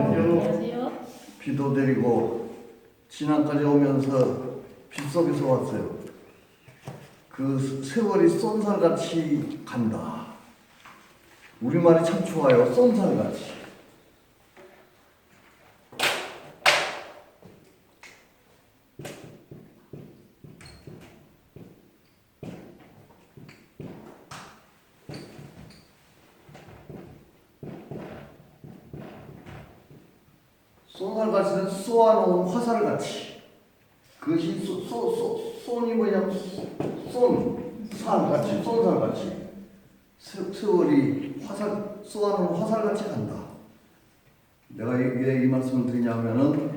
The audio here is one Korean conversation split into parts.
안녕하세요. 비도 내리고 지난까지 오면서 빗속에서 왔어요. 그 세월이 쏜살같이 간다. 우리말이 참 좋아요. 쏜살같이. 쏜살같이는 쏘아놓은 화살같이. 그것이 쏜이 뭐냐면 쏜살같이, 쏜살같이. 세월이 화살, 쏘아놓은 화살같이 간다. 내가 왜 이 말씀을 드리냐면은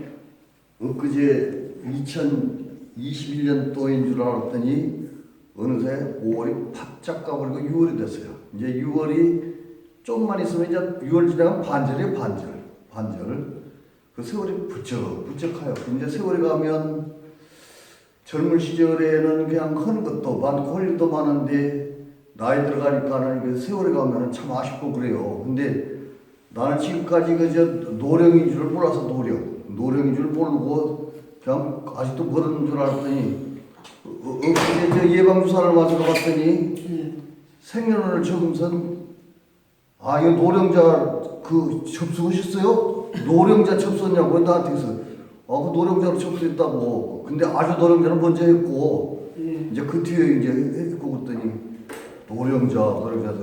엊그제 2021년도인 줄 알았더니 어느새 5월이 바짝 가버리고 6월이 됐어요. 이제 6월이 좀만 있으면 이제 6월 지나면 반절이에요, 반절. 그 세월이 부쩍해요. 이제 세월이 가면 젊은 시절에는 그냥 하는 것도 많고 할 일도 많은데 나이 들어가니까는 세월이 가면은 참 아쉽고 그래요. 근데 나는 지금까지 그저 노령인 줄 몰라서 노령인 줄 모르고 그냥 아직도 모르는 줄 알았더니 엊그제 저 예방주사를 맞으러 갔더니 생년월일 적음선 아 이거 노령자 그 접수하셨어요? 노령자 접수했냐고 나한테서 그 노령자로 접수했다고. 근데 아주 노령자는 먼저 했고 이제 그 뒤에 이제 했고 그랬더니 노령자들 몇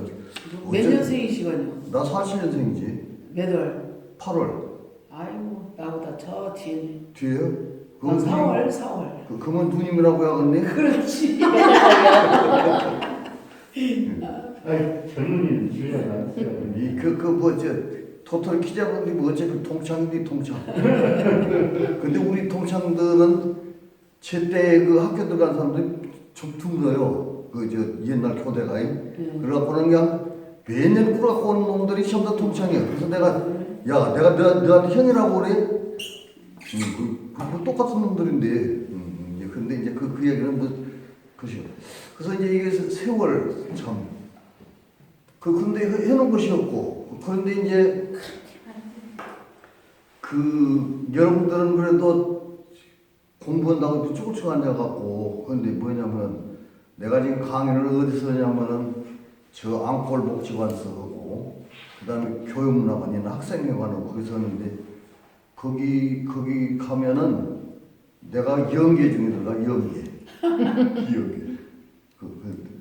년생이시거든요? 나 47년생이지. 몇 월? 8월. 아이고 나보다 저 뒤에. 뒤에요? 아, 4월. 그러면 누님이라고 해야겠네? 그렇지. 아니, 젊은이는 중요하지 않아요. 토탈 키 작은 게 뭐 어차피 동창인데 동창. 근데 우리 동창들은 제때 그 학교 들어간 사람들이 좀 드물어요. 옛날 교대가. 그래갖고는 그냥 매년 꾸락고 온 놈들이 전부 다 동창이야. 그래서 내가 너한테 형이라고 그래? 똑같은 놈들인데. 근데 이제 그 얘기는 뭐, 그죠. 그래서 이제 이게 세월, 참. 근데 해놓은 것이었고. 그런데 이제, 여러분들은 그래도 공부한다고 쭈글쭈글 앉아갖고, 근데 뭐냐면, 내가 지금 강의를 어디서 하냐면은, 저 앙콜복지관서 하고, 그 다음에 교육문화관이나 학생회관하고 거기서 하는데, 거기 가면은, 내가 영계 중에 들어가, 영계.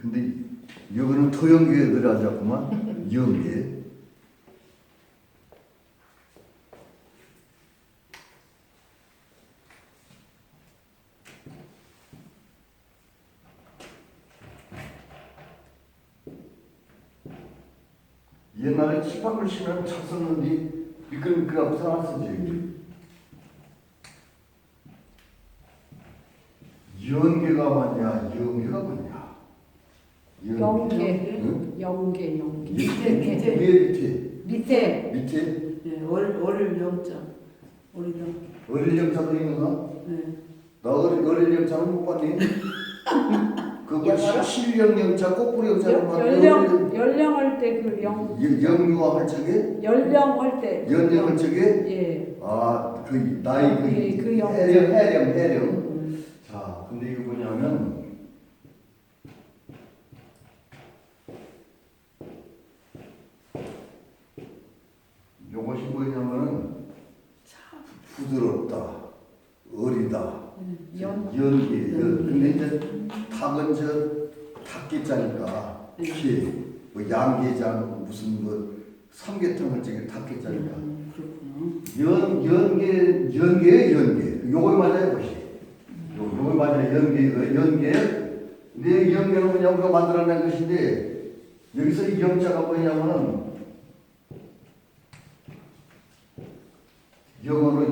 근데 여기는 토영계들이 앉았구만, 영계. 옛날에 치박을 치면 쳤었는데 미끌미끌하고 살았었지. 연계가 뭐냐? 영계가 뭐냐? 영계. 응? 영계. 밑에. 네, 월을 영자. 월을 영. 어릴 영자도 있는가? 네. 나 어릴 영자는 못 봤니? 그거 실령 영자, 꽃뿌리 영자는 봤니? 연령할 때 그 영유아 할 적에? 연령할 때. 연령할 적에? 예. 그 나이 그 영. 해령. 자, 근데 이거 뭐냐면 요것이 뭐냐면은 부드럽다, 어리다, 연기. 근데 이제 닭은 닭게자니까 뭐 양게장 무슨 뭐 삼계탕 할 적에 닭게자니까 그렇구나. 연계. 요거 맞아요, 것이. 요거 맞아요, 연계. 근데 연계는 뭐냐 우리가 만들어낸 것인데 여기서 이 영자가 뭐냐면은 영어로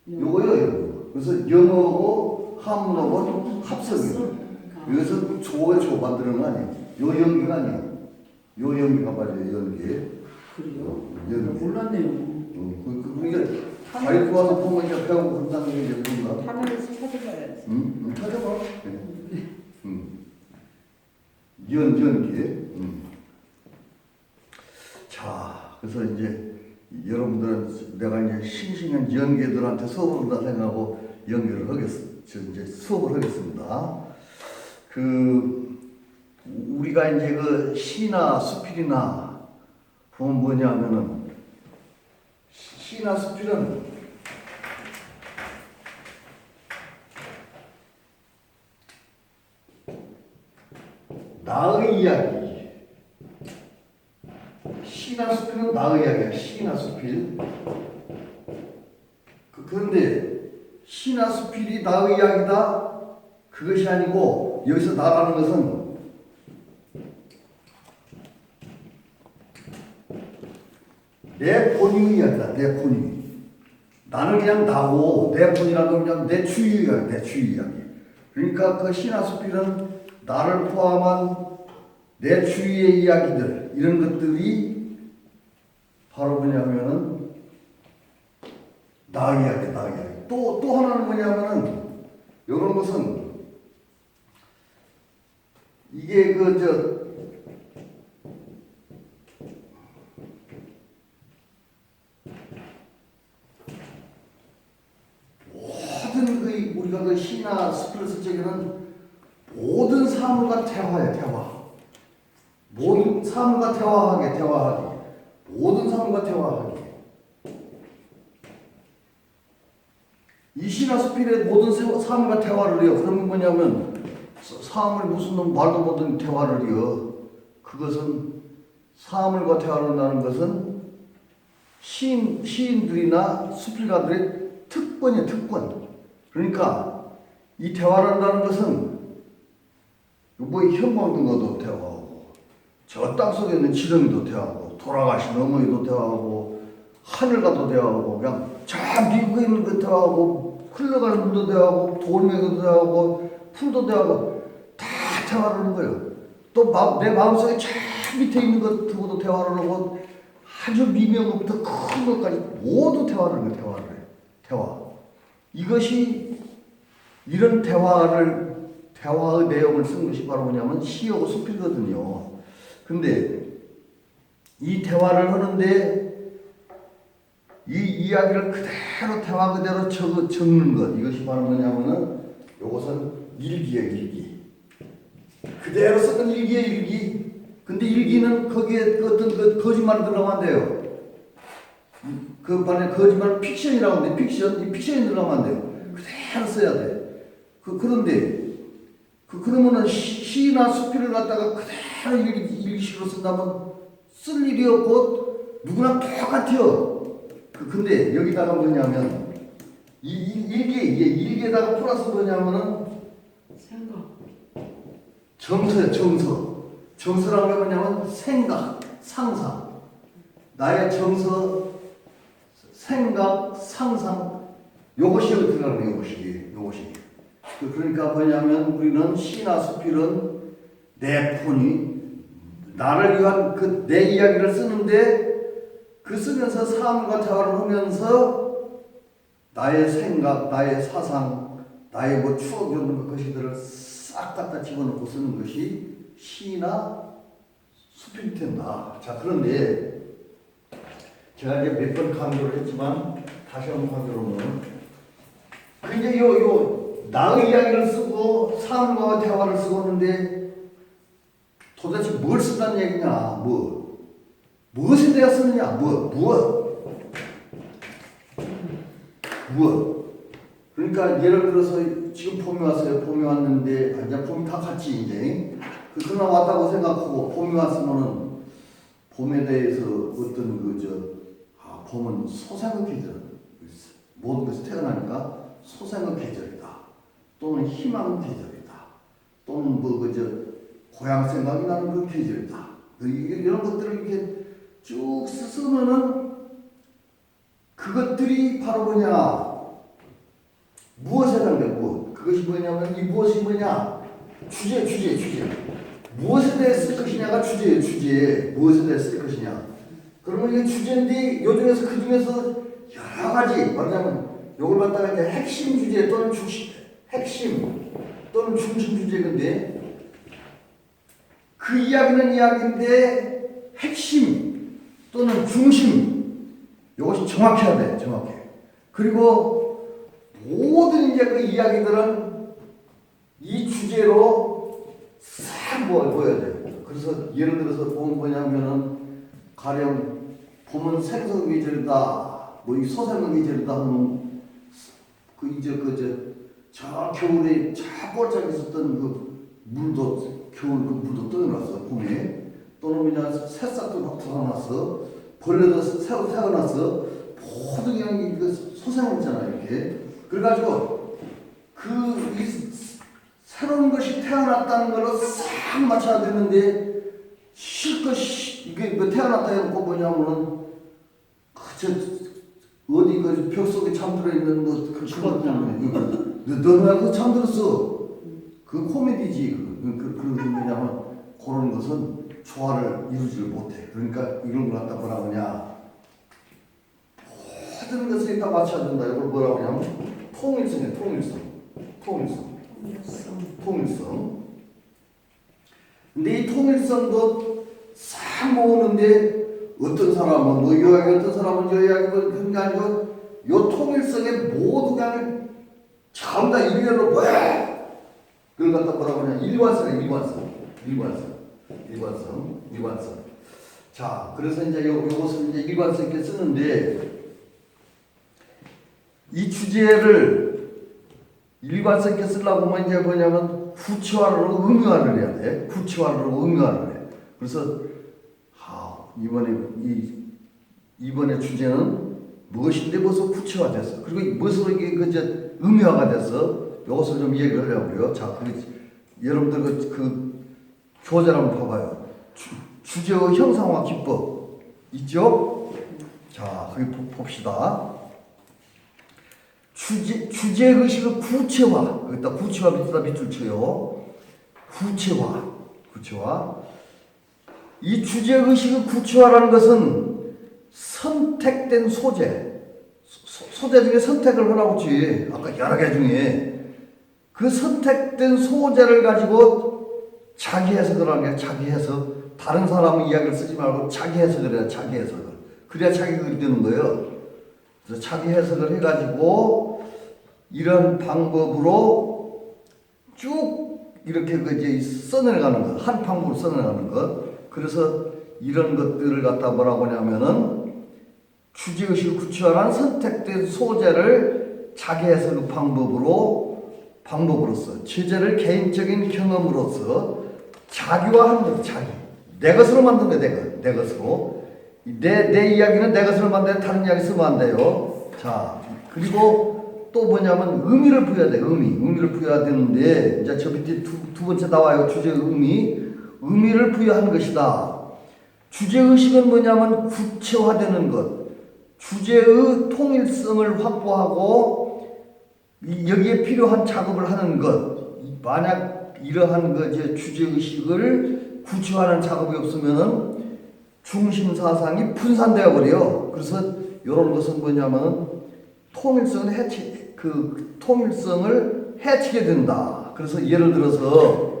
요거요. 그래서 영어고 한문어고 합성이에요. 여기서 조가 만드는 거 아니에요. 요 연계가 아니에요. 요 연계가 맞아요, 연계. 그래요? 연계. 몰랐네요. 그러니까 가르쳐 와서 보면 이제 배우고 그런다는 게 이제 뭔가. 하늘에서 찾아봐야지. 찾아봐. 연계. 자, 그래서 이제 여러분들은 내가 이제 싱싱한 연계들한테 수업을 한다 생각하고 연결을 이제 수업을 하겠습니다. 우리가 이제 그 시나 수필이나 보면 뭐냐면은 시나 수필은 나의 이야기. 시나 수필은 나의 이야기야. 시나 수필. 그런데 시나 수필이 나의 이야기다. 그것이 아니고 여기서 나라는 것은 내 본인의 이야기다. 내 본인. 나는 그냥 나고 내 본이라는 건 그냥 내 주의 이야기. 내 주의 이야기. 그러니까 그 시나 수필은 나를 포함한 내 주위의 이야기들 이런 것들이 바로 뭐냐면은 나의 이야기, 나의 이야기. 또 하나는 뭐냐면은 이런 것은 이게 모든 우리가 그 시나 수필을 쓸 적에는 모든 사물과 대화해, 대화. 모든 사물과 대화하기. 모든 사물과 대화하기. 이 시나 수필의 모든 사물과 대화를 해요. 그러면 뭐냐면 사물이 무슨 말도 못하는 대화를 해요. 그것은 사물과 대화를 한다는 것은 시인들이나 수필가들의 특권이에요. 특권. 그러니까 이 대화를 한다는 것은 뭐 현방등과도 대화하고 저 땅속에 있는 지렁이도 대화하고 돌아가신 어머니도 대화하고 하늘과도 대화하고 그냥 저 미국에 있는 것 대화하고 흘러가는 물도 대화하고 돌멩이도 대화하고 풀도 대화하고 다 대화를 하는 거예요. 또 내 마음속에 저 밑에 있는 것 두고도 대화를 하고 아주 미미한 것부터 큰 것까지 모두 대화를 하는 거예요. 대화를 해요. 대화. 이것이 이런 대화의 내용을 쓴 것이 바로 뭐냐면 시하고 수필거든요. 근데 이 대화를 하는데 이 이야기를 그대로 대화 그대로 적는 것 이것이 바로 뭐냐면은 이것은 일기예요. 일기. 그대로 쓰는 일기예요. 일기. 근데 일기는 거기에 어떤 거짓말이 들어가면 안 돼요. 그 반에 거짓말 픽션이라고 하는데 픽션이 들어가면 안 돼요. 그대로 써야 돼. 그런데 그러면은 시나 수필을 갖다가 그대로 일기식으로 쓴다면 쓸 일이 없고 누구나 똑같아요. 근데 여기다가 뭐냐면 일기에다가 플러스 뭐냐면은 생각. 정서예요. 정서라는 게 뭐냐면 생각, 상상. 나의 정서, 생각, 상상. 요것이 여기 들어가는 거예요. 요것이. 그러니까 뭐냐면 우리는 시나 수필은 내 폰이 나를 위한 내 이야기를 쓰는데 쓰면서 사람과 대화를 하면서 나의 생각, 나의 사상, 나의 추억 이런 것들을 싹 갖다 집어넣고 쓰는 것이 시나 수필이 된다. 자, 그런데 제가 이제 몇 번 강조를 했지만 다시 한번 강조를 하면 이제 나의 이야기를 쓰고 사람과 대화를 쓰고 하는데 도대체 뭘 쓴다는 얘기냐? 무엇에 대해 쓰느냐? 무엇? 그러니까 예를 들어서 지금 봄이 왔어요. 봄이 왔는데 이제 봄이 다 갔지 이제. 그러나 왔다고 생각하고 봄이 왔으면은 봄에 대해서 어떤 봄은 소생의 계절. 모든 것이 태어나니까 소생의 계절이다. 또는 희망의 계절이다. 또는 고향 생각이 나는 그 계절이다. 이런 것들을 이렇게 쭉 쓰면은 그것들이 바로 무엇에 대한 게 그것이 뭐냐면 이 무엇이 뭐냐? 주제. 무엇에 대해 쓸 것이냐가 주제예요. 주제. 무엇에 대해 쓸 것이냐. 그러면 이게 주제인데 요중에서 그 중에서 여러 가지 말하자면 요걸 갖다가 이제 핵심 주제 또는 중심 주제인데 그 이야기는 이야기인데 핵심 또는 중심 이것이 정확해야 돼, 정확해. 그리고 모든 이제 그 이야기들은 이 주제로 싹 모여야 돼. 그래서 예를 들어서 보면 뭐냐면은 가령 보면 생선 위절이다, 뭐 이 소생은 위절이다 하면 그 이제 저 겨울에 차골짜기 있었던 그 물도 겨울 그 물도 떠나갔어 봄에 또는 그냥 새싹도 막 들어놨어 벌레도 새로 태어났어 모든 그냥 그 소생을 있잖아 이렇게 그래가지고 이 새로운 것이 태어났다는 걸로 싹 맞춰야 되는데 실컷 이게 뭐 태어났다 해놓고 뭐냐면은 어디 그 벽 속에 잠들어 있는 뭐그 죽었다. 너는 그 잠들었어. 그 코미디지. 그런 게 뭐냐면 그런 것은 조화를 이루지를 못해. 그러니까 이런 걸 갖다 뭐라 그러냐. 모든 것을 다 맞춰야 된다. 이걸 뭐라고 하냐면 통일성이야. 통일성. 근데 이 통일성도 싹 모으는데 어떤 사람은 뭐 이야기, 어떤 사람은 저 이야기 그런 게 아니고 요 통일성의 모두 그냥 전부 다 일렬로 뭐야? 그걸 갖다 뭐라고 하냐? 일관성. 자, 그래서 이제 요것을 이제 일관성 있게 쓰는데 이 주제를 일관성 있게 쓰려고 하면 이제 뭐냐면 구체화로 응용화를 해야 돼. 그래서 이번에 주제는 무엇인데 벌써 구체화됐어. 그리고 무엇으로 이게 이제 의미화가 됐어. 이것을 좀 얘기를 하려고요. 자, 여러분들 그 교재 한번 봐봐요. 주제의 형상화 기법 있죠? 자, 거기 봅시다. 주제 의식의 구체화. 여기다 구체화 밑줄 쳐요. 구체화. 이 주제 의식의 구체화라는 것은 선택된 소재 중에 선택을 하라고 했지. 아까 여러 개 중에 그 선택된 소재를 가지고 자기 해석을 하는 게 자기 해석. 다른 사람의 이야기를 쓰지 말고 자기 해석을 해야 자기 해석을. 그래야 자기 글이 되는 거예요. 그래서 자기 해석을 해가지고 이런 방법으로 쭉 이렇게 이제 써내가는 거. 한 방법으로 써내가는 것. 그래서 이런 것들을 갖다 뭐라고 하냐면은 주제의식을 구체화한 선택된 소재를 자기 해석 방법으로서 제재를 개인적인 경험으로서 자기화하는 것, 내 것으로 만든 거야, 내 것으로. 내 이야기는 내 것으로 만드는 다른 이야기 쓰면 안 돼요. 자, 그리고 또 뭐냐면 의미를 부여해야 돼, 의미를 부여해야 되는데, 이제 저 밑에 두 번째 나와요. 주제의 의미를 부여하는 것이다. 주제의식은 뭐냐면 구체화되는 것. 주제의 통일성을 확보하고 여기에 필요한 작업을 하는 것. 만약 이러한 주제의식을 구체화하는 작업이 없으면은 중심 사상이 분산되어 버려요. 그래서 이런 것은 뭐냐면 통일성을 해치게 된다. 그래서 예를 들어서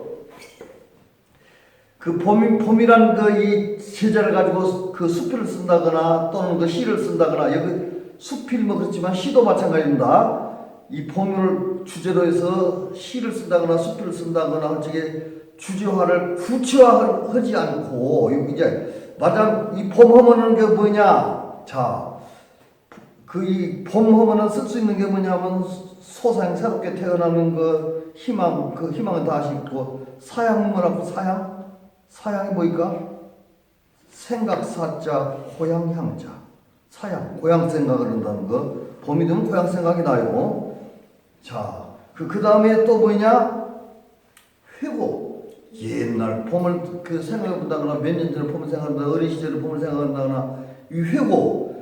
그 봄이란 이 제자를 가지고 그 수필을 쓴다거나 또는 그 시를 쓴다거나 여기 수필 뭐 그렇지만 시도 마찬가지입니다. 이 봄을 주제로 해서 시를 쓴다거나 수필을 쓴다거나 할 적에 주제화를 구체화하지 않고 이제 맞아 이 봄하면은 게 뭐냐? 자, 이 봄하면은 쓸 수 있는 게 뭐냐면 소생 새롭게 태어나는 거 희망 그 희망은 다시 있고 사양은 뭐라고 사양이 뭐일까? 생각사자 고향향자 사양 고향 생각을 한다는 거 봄이 되면 고향 생각이 나요. 자, 그 다음에 또 뭐냐? 회고 옛날 봄을 생각해 본다거나 몇 년 전에 봄을 생각한다거나 어린 시절에 봄을 생각한다거나 이 회고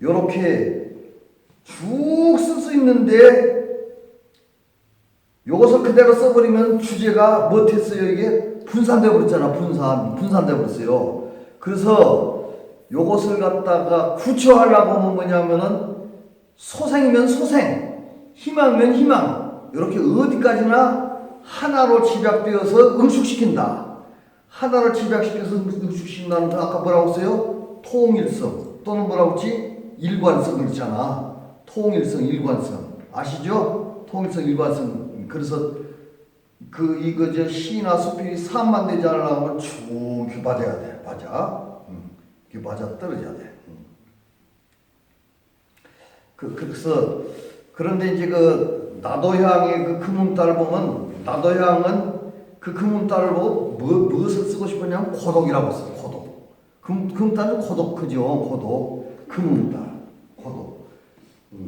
요렇게 쭉 쓸 수 있는데 요것을 그대로 써버리면 주제가 뭐 됐어요? 이게 분산되어 버렸잖아. 분산되어 버렸어요. 그래서 요것을 갖다가 구체화하려고 하면 뭐냐면은 소생이면 소생, 희망이면 희망 이렇게 어디까지나 하나로 집약되어서 응축시킨다. 하나로 집약시켜서 응축시킨다는 건 아까 뭐라고 했어요? 통일성 또는 뭐라고 했지? 일관성 그렇잖아. 통일성, 일관성 아시죠? 통일성, 일관성. 그래서 이거 시나 숲이 산만 되지 않으려면 쭉 이렇게 맞아야 돼. 맞아. 이렇게 맞아 떨어져야 돼. 그래서 그런데 이제 나도향의 금음달을 보면 나도향은 금음달을 보고 무엇을 쓰고 싶었냐면 고독이라고 써. 고독. 금음달은 고독 그죠? 고독. 금음달. 고독.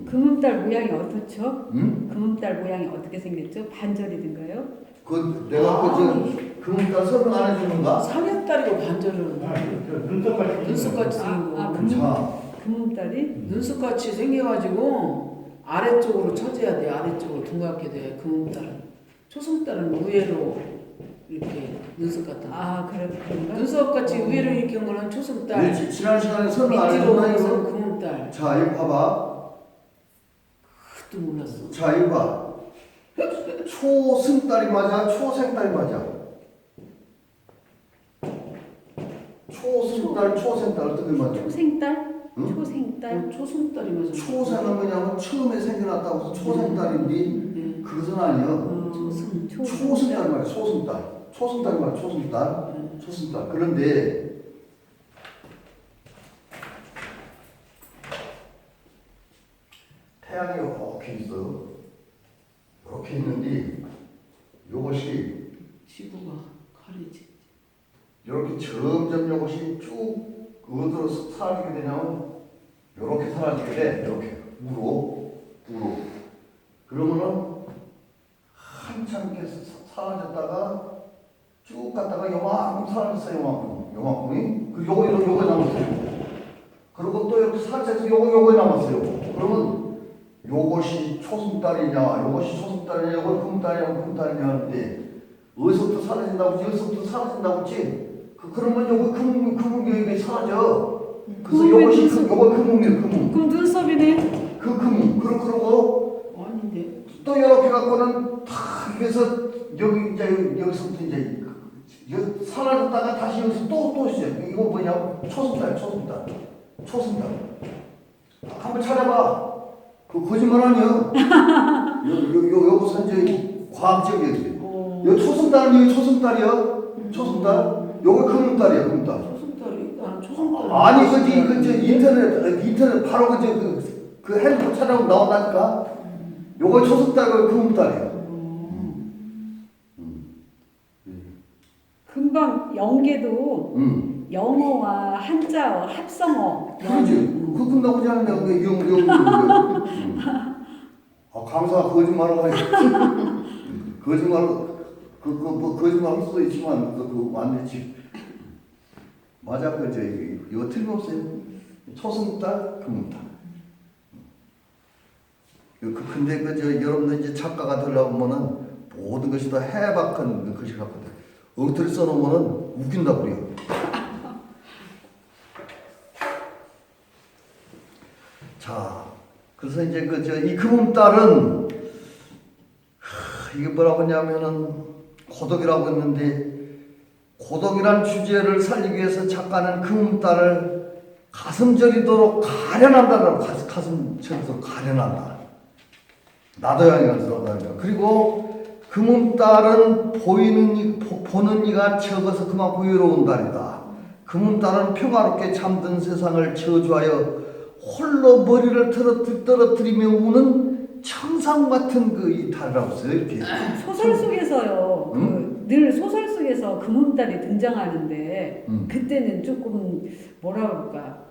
금음달 모양이 어떻죠? 응? 금음달 모양이 어떻게 생겼죠? 반절이든가요? 내가 금음달 설명 안 해주는가? 삼엽달이고 반절은 눈썹같이 눈썹같이 생긴 거. 자, 금음달이? 눈썹같이 생겨가지고 아래쪽으로 쳐져야 돼. 아래쪽으로 둥갑게 돼. 금음달은. 초승달은 의외로 이렇게 눈썹 같은. 그런가? 눈썹같이 의외로 이렇게 한 거는 초승달. 지난 시간에 설명 안 밑으로 해줬나 해서 이거? 금음달. 자, 이거 봐봐. 그것도 몰랐어. 자, 이거 봐. 초승달이 맞아? 초생달이 맞아? 초승달, 초생달 어떻게 맞아? 초생달? 응? 초생달? 초승달이 맞아. 초생은 뭐냐면 처음에 생겨났다고 해서 초생달인데 네. 그것은 아니야. 초승달 말이야. 초승달. 초승달 말이야. 초승달. 초승달. 그런데 태양이 이렇게 있어. 이렇게 있는데 이것이 지구가 가리지. 이렇게 점점 이것이 쭉 어디로 사라지게 되냐면 이렇게 사라지게 돼. 이렇게 우로. 그러면은 한참 이렇게 사라졌다가 쭉 갔다가 요만큼 사라졌어요. 요만큼이. 그 요거 남았어요. 그리고 또 이렇게 살짝해서 요거 남았어요. 그러면 요것이 초승달이냐, 요것이 초승달이냐, 요것이 금달이냐 하는데 어디서부터 사라진다고 그러지? 어디서부터 사라진다고 그러지? 그러면 요거 금음이 사라져. 그래서 요것이 요거 금음이에요. 금음. 그럼 눈썹이네? 그러고 아닌데. 또 이렇게 갖고는 탁 그래서 여기서부터 이제 사라졌다가 다시 여기서 또 시작. 이거 뭐냐? 초승달. 한번 찾아봐. 그 거짓말 아니야. 요것은 이제 과학적이에요. 요 초승달은 여기 초승달이야. 초승달. 요거 금음달이야. 금음달. 초승달이? 나는 초승달. 아니 인터넷 바로 그 핸드폰 찾아보면 나온다니까. 요거 초승달이고 금음달이야. 금방 영계도 영어와 한자어, 합성어. 그러지. 그거 끝나고 자는데 왜 강사가 거짓말을 하니. 거짓말 할 수도 있지만 그거 안 되지. 맞아. 이거 틀림없어요. 초승달, 금음달. 근데 여러분들 이제 작가가 되려고 하면은 모든 것이 다 해박한 것이 같거든. 엉터리 써놓으면은 웃긴다 그래요. 자, 그래서 이제 이 금음달은 이게 뭐라고 하냐면은 고독이라고 했는데 고독이란 주제를 살리기 위해서 작가는 금음달을 가슴 저리도록 가련한다라고 가슴 저리도록 가련한다. 나도양이가 들어간다. 그리고 금음달은 보는 이가 적어서 그만큼 외로운 달이다. 금음달은 평화롭게 잠든 세상을 저주하여 홀로 머리를 떨어뜨리며 우는 청상 같은 이 달이라고 써요. 이렇게. 소설 속에서요. 늘 소설 속에서 금음달이 등장하는데 그때는 조금 뭐라 그럴까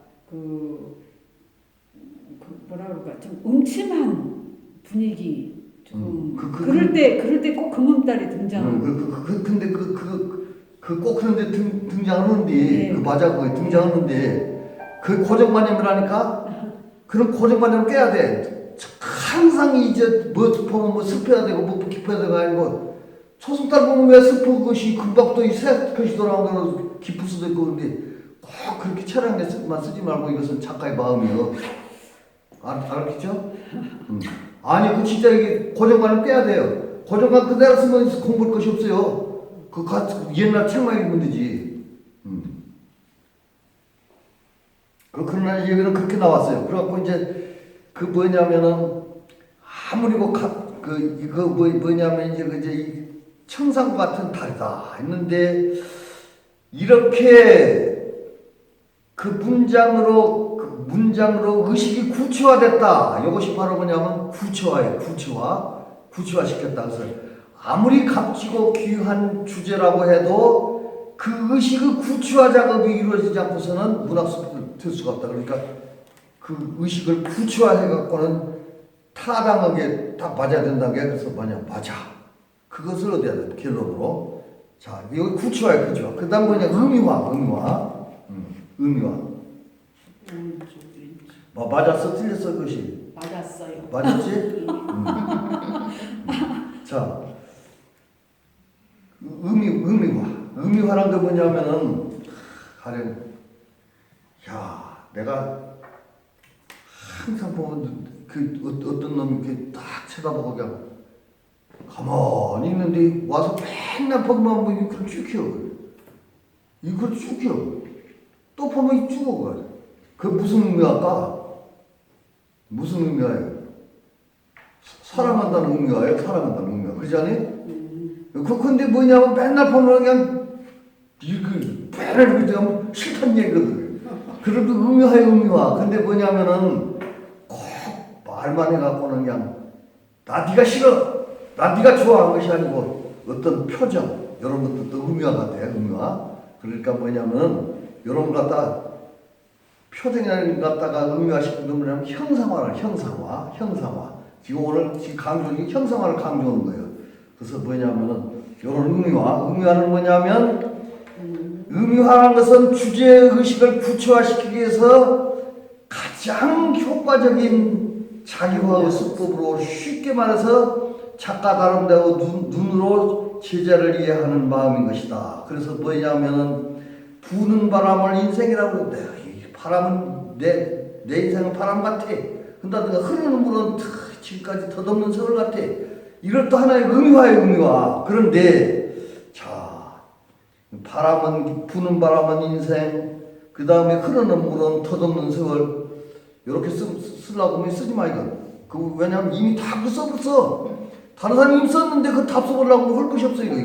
뭐라 그럴까 좀 음침한 분위기 좀 그럴 때 꼭 금음달이 등장하고. 근데 꼭 그런데 등장하는데 네. 맞아 그거 등장하는데 그 고정관념이라니까. 그런 고정관념을 깨야 돼. 항상 이제 보면 습해야 되고 깊어야 되고 아니고 초승달 보면 왜 습한 것이 금방 또 이 새 것이 돌아오면 깊을 수도 있고 근데 꼭 그렇게 철학만 쓰지 말고 이것은 작가의 마음이요. 알겠죠? 아니 그 진짜 이게 고정관을 깨야 돼요. 고정관 그대로 쓰면 공부할 것이 없어요. 옛날 책만 읽으면 되지. 그러나 얘기는 그렇게 나왔어요. 그래갖고 이제 그 뭐냐면은 아무리 뭐냐면 이제 이 청산과 같은 달이다 했는데 이렇게 그 문장으로 의식이 구체화됐다. 이것이 바로 뭐냐면 구체화예요. 구체화시켰다. 그래서 아무리 값지고 귀한 주제라고 해도 그 의식의 구체화 작업이 이루어지지 않고서는 문학습품을 될 수가 없다. 그러니까 그 의식을 구체화해갖고는 타당하게 딱 맞아야 된다는 게 그래서 맞아. 그것을 얻어야 돼. 결론으로. 자, 이거 구체화예요. 구체화. 그 다음 뭐냐? 의미화. 맞았어? 틀렸어? 그것이? 맞았어요. 맞았지? 자, 의미화란 게 뭐냐면은 가령 내가 항상 보면 그 어떤 놈이 이렇게 딱 쳐다보고 그냥 가만히 있는데 와서 맨날 보기만 하면 이걸 쭉 키워. 또 보면 쭉 오고. 그 무슨 의미할까? 무슨 의미예요? 사랑한다는 의미예요? 사랑한다는 의미야. 그러지 않니? 근데 뭐냐면 맨날 보면 그냥 맨날 그냥 싫다는 얘기거든. 그래도 의미화. 근데 뭐냐면은 꼭 말만 해갖고는 그냥 나 네가 싫어. 나 네가 좋아하는 것이 아니고 어떤 표정 이런 것도 의미화 같아. 의미화. 그러니까 뭐냐면은 이런 거 갖다 표정을 갖다가 의미화시키는 건 뭐냐면 형상화. 지금 오늘 강조는 형상화를 강조하는 거예요. 그래서 뭐냐면은 이런 의미화는 뭐냐면 의미화라는 것은 주제의 의식을 구체화시키기 위해서 가장 효과적인 자기화의 수법으로 쉽게 말해서 작가 나름대로 눈으로 제자를 이해하는 마음인 것이다. 그래서 뭐냐면은 부는 바람을 인생이라고 그래요. 바람은 내 인생은 바람 같아. 그런다든가 흐르는 물은 지금까지 덧없는 서울 같아. 이걸 또 하나의 의미화. 그런데 자, 부는 바람은 인생, 그 다음에 흐르는 물은 덧없는 세월. 이렇게 쓰려고 하면 쓰지 마 이건. 왜냐면 이미 다 써버렸어. 다른 사람이 이미 썼는데 그 답 써보려고 하면 할 것이 없어 이거.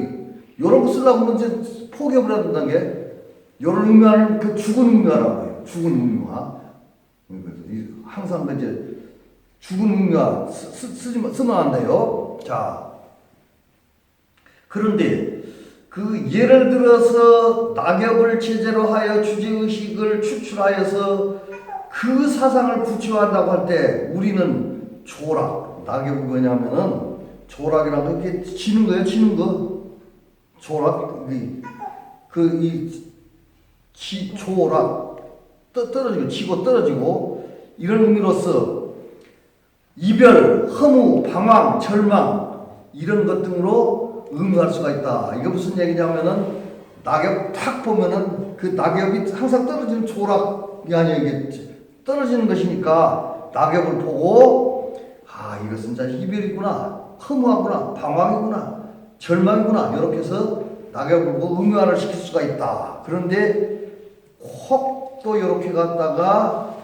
이런 거 쓰려고 하면 이제 포기해버려야 된다는 게. 이런 의미화는 그 죽은 의미화라고 해요. 죽은 의미화. 항상 이제 죽은 의미화 쓰면 안 돼요. 자, 그런데 그 예를 들어서 낙엽을 제재로 하여 주제의식을 추출하여서 그 사상을 구체화한다고 할 때 우리는 조락, 낙엽이 뭐냐면은 조락이라고 이렇게 지는 거예요. 조락, 조락, 떨어지고, 지고 떨어지고, 이런 의미로서 이별, 허무, 방황, 절망, 이런 것 등으로 의미할 수가 있다. 이게 무슨 얘기냐면은, 낙엽 탁 보면은 그 낙엽이 항상 떨어지는 조락이 아니에요. 이게 떨어지는 것이니까 낙엽을 보고, 이것은 진짜 이별이구나, 허무하구나, 방황이구나, 절망이구나, 이렇게 해서 낙엽을 보고 의미화를 시킬 수가 있다. 그런데 혹 또 이렇게 갔다가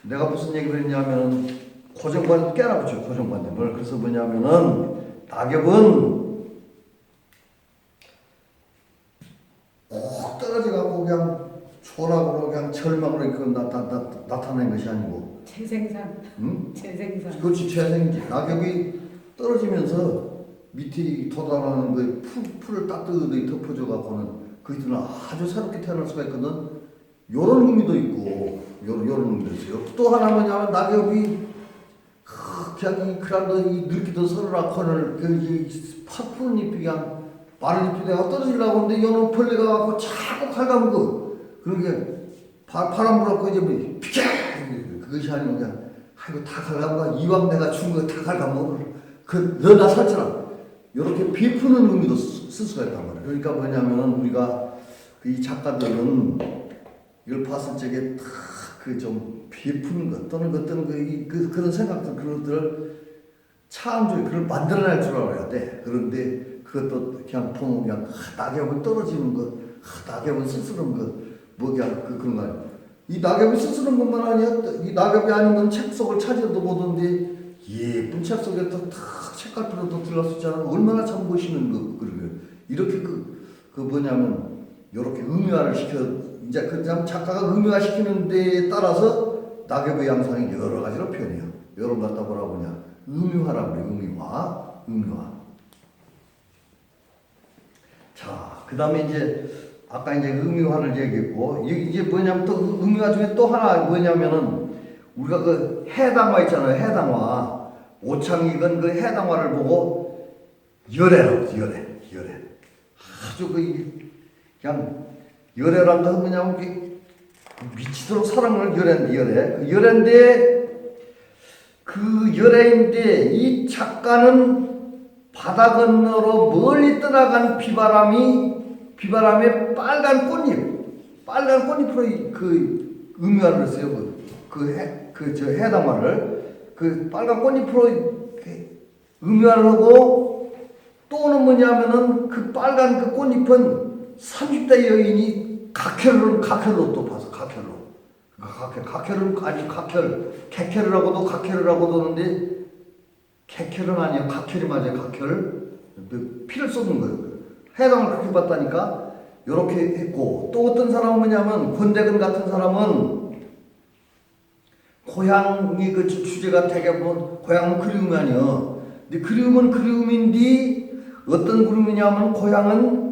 내가 무슨 얘기를 했냐면 고정관념 깨라붙여. 고정관념을. 그래서 뭐냐면은 낙엽은 꼭 떨어져가고 그냥 초락으로 그냥 절망으로 이렇게 나타낸 것이 아니고 재생산. 응? 재생산. 그렇지. 재생지. 낙엽이 떨어지면서 밑에 도달하는 그 풀을 따뜻하게 덮어줘갖고는 그들은 아주 새롭게 태어날 수가 있거든. 요런 의미도 있고, 요런 의미도 있어요. 또 하나 뭐냐면, 낙엽이, 그냥 이 그란도 이 늙기도 서르라커를, 푸른 잎이 그냥, 마른 잎이 내가 떨어지려고 하는데, 요런 벌레가 갖고 자꾸 갉아먹어. 그러게, 바람 불었고, 이제 뭐, 피켜! 그것이 아니고 그냥, 아이고, 다 갉아먹어. 이왕 내가 준 거 다 갉아먹어. 너나 살잖아. 요렇게 비푸는 의미도 쓸 수가 있단 말이야. 그러니까 뭐냐면은, 우리가, 이 작가들은, 이걸 봤을 적에 좀 비푸는 것 또는 그런 생각들 그런 것들을 창조해 그걸 만들어낼 줄 알아야 돼. 그런데 그것도 그냥 보면 그냥 낙엽은 떨어지는 것, 낙엽은 쓸쓸한 것, 그런 거 이 낙엽이 스스로 것만 아니야. 이 낙엽이 아니면 책 속을 찾아도 보던데 예쁜 책 속에 또 탁 책갈피로 들어갈 수 있잖아. 얼마나 참 멋있는 그러게 이렇게 그 뭐냐면 이렇게 의미화를 시켜 이제 그 작가가 의미화 시키는 데에 따라서 낙엽의 양상이 여러 가지로 표현해요. 여러분 갖다 뭐라고 하냐? 의미화라고 그래. 의미화. 자, 그 다음에 이제 아까 이제 의미화를 얘기했고 이게 뭐냐면 또 의미화 중에 또 하나 뭐냐면은 우리가 그 해당화 있잖아요. 해당화. 오창익은 그 해당화를 보고 열애라고 열애. 아주 그냥 열애란 건 뭐냐면 미치도록 사랑을 열애. 그 열애인데 그 열애인데 이 작가는 바다 건너로 멀리 떠나간 비바람에 빨간 꽃잎으로 그 의미화를 했어요. 저 해당화를 그 빨간 꽃잎으로 의미화를 하고 또는 뭐냐면은 그 빨간 그 꽃잎은 30대 여인이 각혈로 또 봐서 각혈은 아니 객혈이라고도 각혈이라고도 하는데 객혈은 아니에요. 각혈이 맞아요. 각혈. 피를 쏟는 거예요. 해당을 그렇게 봤다니까. 이렇게 했고 또 어떤 사람은 뭐냐면 권대근 같은 사람은 고향이 그 주제가 되게 보면 고향은 그리움이 아니요. 근데 그리움은 그리움인데 어떤 그리움이냐면 고향은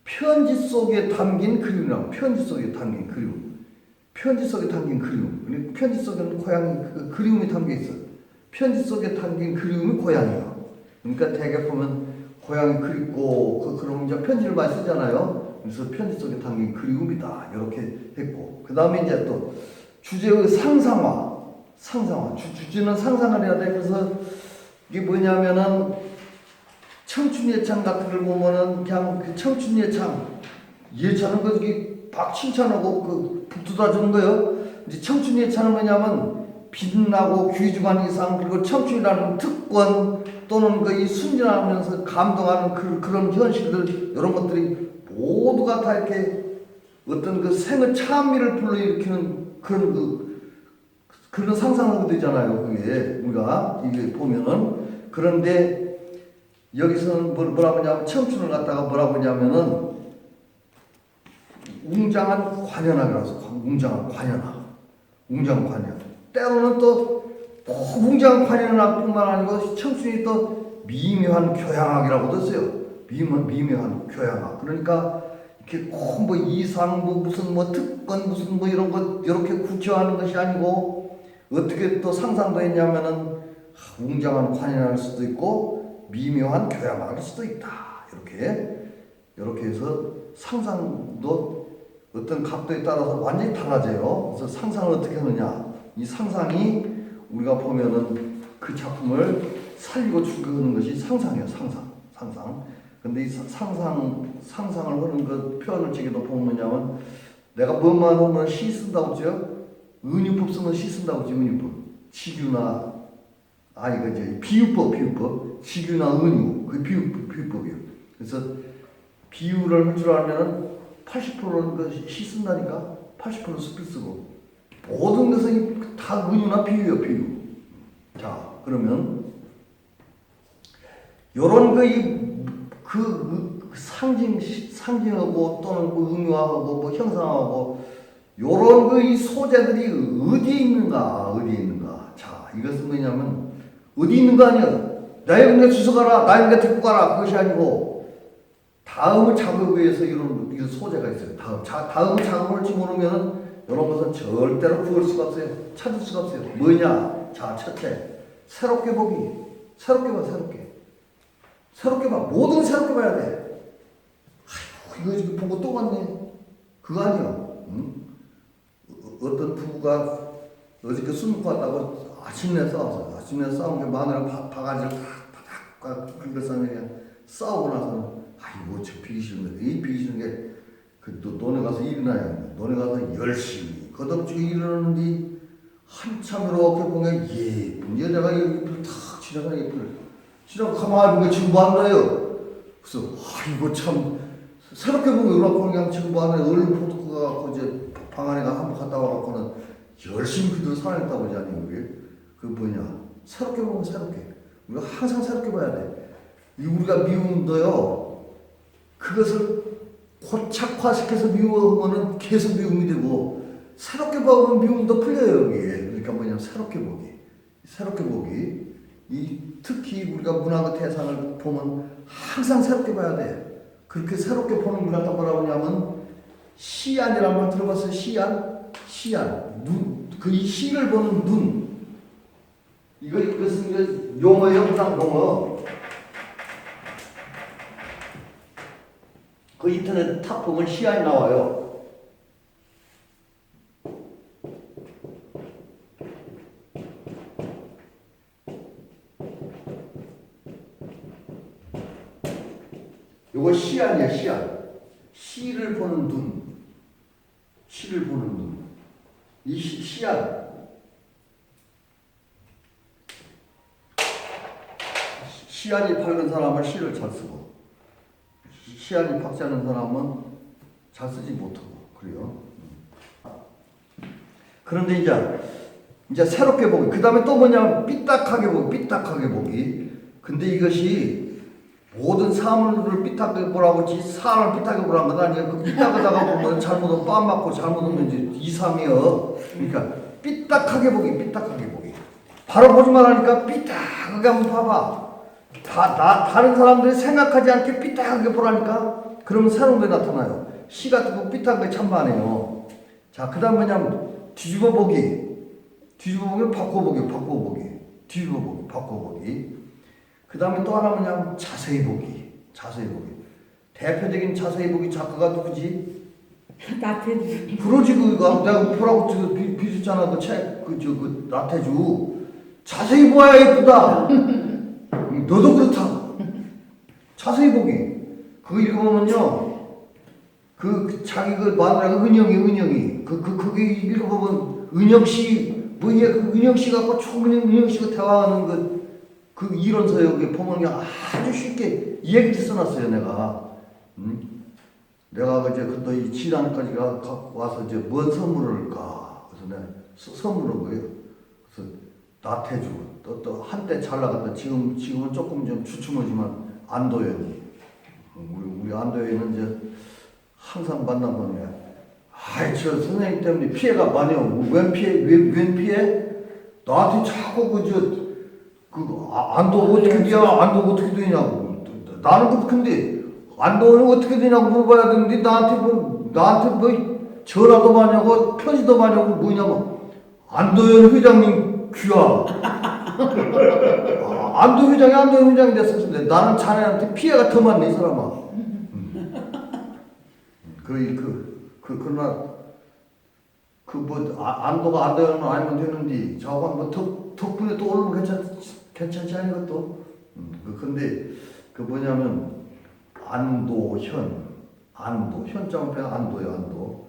편지 속에 담긴 그리움이라고. 편지 속에 담긴 그리움. 편지 속에는 고향이 그리움이 담겨 있어. 편지 속에 담긴 그리움이 고향이에요. 그러니까 대개 보면 고향이 그립고 그럼 이제 편지를 많이 쓰잖아요. 그래서 편지 속에 담긴 그리움이다. 이렇게 했고 그 다음에 이제 또 주제의 상상화. 주제는 상상을 해야 돼. 그래서 이게 뭐냐면은 청춘예창 같은 걸 보면은 그냥 그 청춘예창은 그 막 칭찬하고 북돋아 주는 거예요. 이제 청춘예창은 뭐냐면 빛나고 귀중한 이상 그리고 청춘이라는 특권 또는 그 이 순진하면서 감동하는 그런 현실들 이런 것들이 모두가 다 이렇게 어떤 그 생의 찬미를 불러일으키는 그런 상상하게 되잖아요. 그게 우리가 이게 보면은 그런데 여기서는 뭐라고 하냐면 청춘을 갖다가 뭐라고 하냐면은 웅장한 관현악이라서 웅장한 관현. 때로는 또 웅장한 관현악뿐만 아니고 청춘이 또 미묘한 교향악이라고도 써요. 미묘한 교향악. 그러니까 이렇게 꼭 뭐 이상 무슨 특권 무슨 이런 것 이렇게 구체화하는 것이 아니고 어떻게 또 상상도 했냐면은 웅장한 관현악일 수도 있고 미묘한 교향악일 수도 있다. 이렇게 해서 상상도 어떤 각도에 따라서 완전히 달라져요. 그래서 상상을 어떻게 하느냐? 이 상상이 우리가 보면은 그 작품을 살리고 추구하는 것이 상상이에요. 상상. 근데 이 상상을 하는 그 표현을 지기도 보면 뭐냐면 내가 뭐만 하면 시 쓴다고 했죠? 은유법 쓰면 시 쓴다고 했죠? 은유법. 지규나 그 이제 비유법. 지규나 은유. 그 비유법이에요. 그래서 비유를 할 줄 알면은 80%는 그 시 쓴다니까. 80%는 수필 쓰고. 모든 것은 다 은유나 비유예요. 비유. 자, 그러면 요런 그 상징하고 또는 의미화하고 형상하고 요런 이 소재들이 어디에 있는가. 자, 이것은 뭐냐면 어디 있는 거 아니야. 나의 군대 주워가라. 나의 군대 데리고 가라. 그것이 아니고 다음을 작업에 의해서 이런 소재가 있어요. 다음 작업을 모르면 이런 것은 절대로 구할 수가 없어요. 찾을 수가 없어요. 뭐냐? 자, 첫째, 새롭게 보기. 새롭게 봐. 모든 새롭게 봐야 돼. 아이고, 이거 지금 보고 또 왔네. 그거 아니야. 응? 어떤 부부가 어저께 술 먹고 왔다고 아침에 싸웠어. 아침에 싸운 게 마누라 바가지를 팍 긁어싸면 그냥 싸우고 나서는 아이고, 저 비기 싫은데. 이 비기 싫은 게 너네 가서 일어나야 돼. 너네 가서 열심히 거듭주고 일어나는데 한참 이렇게 보면 예쁜 여자가 옆을 탁 지나가는 옆을 지나가 가만히 보면 지금 뭐 하는 거예요? 그래서 아이고 참 새롭게 보면 이렇게 그냥 지금 뭐 하는 얼른 포토가 갖고 이제 방안에가 한번 갔다 와갖고는 열심히 그대로 살아냈다고 하지 아니 그게? 그 뭐냐 새롭게 보면 새롭게 우리가 항상 새롭게 봐야 돼. 이 우리가 미움도요 그것을 고착화시켜서 미워하면은 계속 미움이 되고 새롭게 보면 미움도 풀려요 여기에. 그러니까 뭐냐면 새롭게 보기 이 특히 우리가 문화가 대상을 보면 항상 새롭게 봐야 돼. 그렇게 새롭게 보는 걸 갖다 뭐라고 하냐면 시안이라는 말 들어봤어요? 시안 눈, 그 이 시를 보는 눈 이것은 용어예요. 무상 용어. 그 인터넷 탑 보면 시안이 나와요. 요거 시안이야, 시안. 시를 보는 눈. 시를 보는 눈. 이 시안. 시안이 밝은 사람은 시를 잘 쓰고, 시안이 밝지 않은 사람은 잘 쓰지 못하고, 그래요. 그런데 이제 새롭게 보기. 그 다음에 또 뭐냐면 삐딱하게 보기. 근데 이것이 모든 사물을 삐딱하게 보라고 했지 사람을 삐딱하게 보라는 건 아니에요. 그 삐딱하다가 보면 잘못하면 빰 맞고 잘못하면 이제 2, 3이요. 그러니까 삐딱하게 보기. 바로 보지만 하니까 삐딱하게 한번 봐봐. 다른 사람들이 생각하지 않게 삐딱하게 보라니까 그러면 새로운 게 나타나요. 시 같은 거 삐딱하게 참 많아요. 자, 그 다음 뭐냐면 뒤집어 보기, 바꿔보기. 그 다음에 또 하나 뭐냐면 자세히 보기. 대표적인 자세히 보기 작가가 누구지? 나태주. 프로지그가 내가 보라고 비줬잖아. 그 책, 그 나태주. 자세히 보아야 예쁘다. 너도 그렇다. 자세히 보기. 그거 읽어보면요. 자기 마누라가 은영이. 그게 읽어보면 은영씨, 은영씨 갖고 은영씨가 대화하는 그 이론서 여기 보면 아주 쉽게 얘기를 써놨어요, 내가. 내가 이제 이 지난까지 갖고 와서 이제 뭔 선물을 할까? 그래서 내가 선물한 거예요. 그래서 나태주, 또 한때 잘 나갔다. 지금은 조금 좀 주춤하지만 안도현. 우리 안도현은 이제 항상 만나보면 저 선생님 때문에 피해가 많이 오고 웬 피해? 나한테 자꾸 안도 어떻게 되냐고. 나는 근데 안도는 어떻게 되냐고 물어봐야 되는데 나한테 뭐 전화도 많이 하고 편지도 많이 오고 뭐냐면 안도현 회장님 귀하. 안도현 회장이 됐었는데 나는 자네한테 피해가 더 많네 이 사람아. 그러나 안도가 안도현은 아니면 되는데 저거 덕분에 또 오르면 괜찮지 않니 그것도? 근데 뭐냐면 현장 앞에 안도요.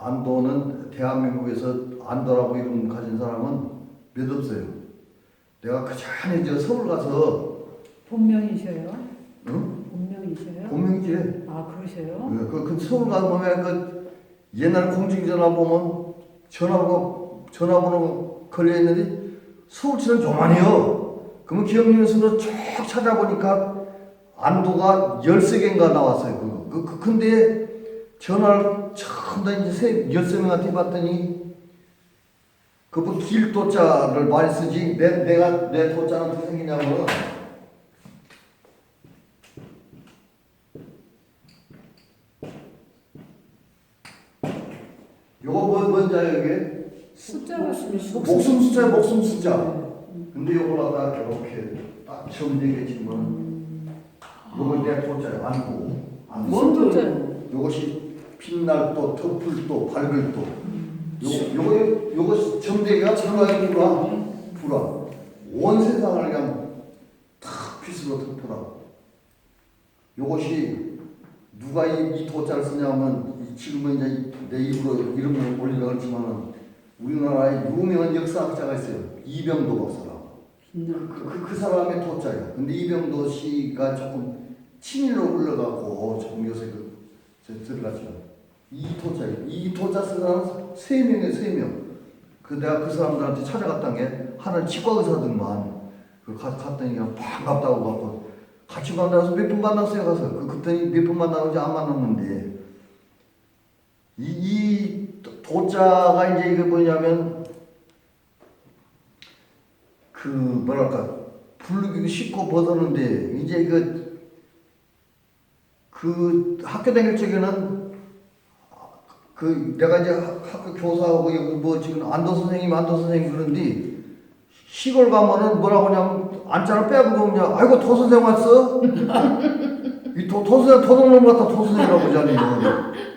안도는 대한민국에서 안도라고 이름 가진 사람은 몇 없어요. 내가 그 전에 서울 가서 본명이셔요? 응? 본명이셔요? 본명이지. 아, 그러세요? 그 서울 가서 보면 옛날 공중전화 보면 전화번호 걸려 있는데 서울치는 조만해요. 그러면 기억력에서 쭉 찾아보니까 안도가 13개인가 나왔어요. 근데 전화를 처음 다 이제 13명한테 받더니 그분 길도자를 많이 쓰지 내 도자는 어떻게 생기냐고는 요거 뭔지 알아요 이게? 숫자가 목숨 숫자. 근데 요걸 갖다 이렇게 딱 정리해지면 요걸 내 도자예요. 뭔 도자예요? 요것이 빛날 도, 덮을 도, 밝을 도. 요거 점대기가 불화. 온 세상을 그냥 탁 빛으로 덮어라. 요것이 누가 이 도자를 쓰냐면 지금은 이제 내 입으로 이름을 올리려고 했지만은 우리나라에 유명한 역사학자가 있어요. 이병도 박사라고. 그 사람의 도자예요. 근데 이병도 씨가 조금 친일로 흘러가고 조금 요새 들어가죠. 이 도자 쓰는 사람 3명이에요, 3명. 내가 그 사람들한테 찾아갔던 게 하나는 치과 의사들만 갔더니 그냥 반갑다고 갖고 같이 만나서 몇 분 만났어요 가서 그랬더니 몇 분 만나는지 안 만났는데 이 도자가 이제 이게 뭐냐면 그 뭐랄까 부르기도 쉽고 벗었는데 이제 그 학교 다닐 적에는 내가 이제 학교 교사하고 여기 뭐 지금 안도 선생님 그런데 시골 가면은 뭐라고 하냐면 안자를 빼고 그냥 아이고 도 선생 왔어? 이 도 선생 도둑놈 같다 도 선생이라고 하잖니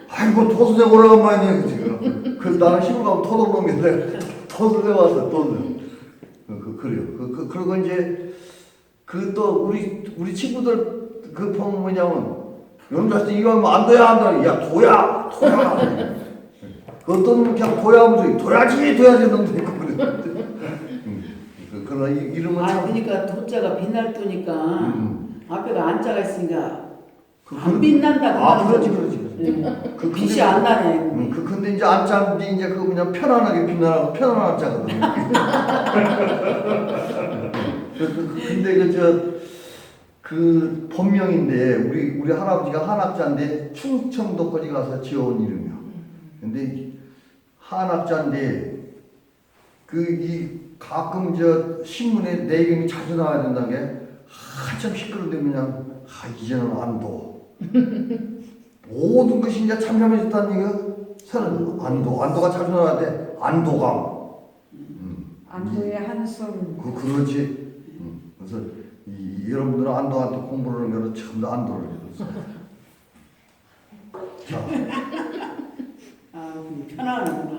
아이고 도 선생 오래간만이네 지금. 그래서 나는 시골 가면 도둑놈인데 도 선생 왔어 도 선생. 그래요. 그리고 이제 또 우리 친구들 보면 뭐냐면 연주할 때 이거 하면 안 돼야 한다. 야 도야. 어떤 그냥 도야 하면 도야지 놈들 있고 그래. 그러나 이름은 그러니까 도자가 빛날 도니까 앞에가 안자가 있으니까 안 빛난다. 그렇지. 그 빛이 안 나네. 근데 이제 안자인데 이제 그거 그냥 편안하게 빛나라고 편안한 안자거든. 근데 그 본명인데 우리 할아버지가 한학자인데 충청도까지 가서 지어온 이름이야. 근데 한학자인데 가끔 신문에 내 이름이 자주 나와야 된다는 게 한참 시끄러운데 그냥 이제는 안도 모든 것이 이제 참참해졌다는 얘기가 사는 안도가 자주 나와야 돼. 안도감. 안도의 한숨. 그렇지. 그래서 여러분들은 안도한테 공부를 하는 거는 전부 다 안도를 해줬어요. 자. 편안하구나.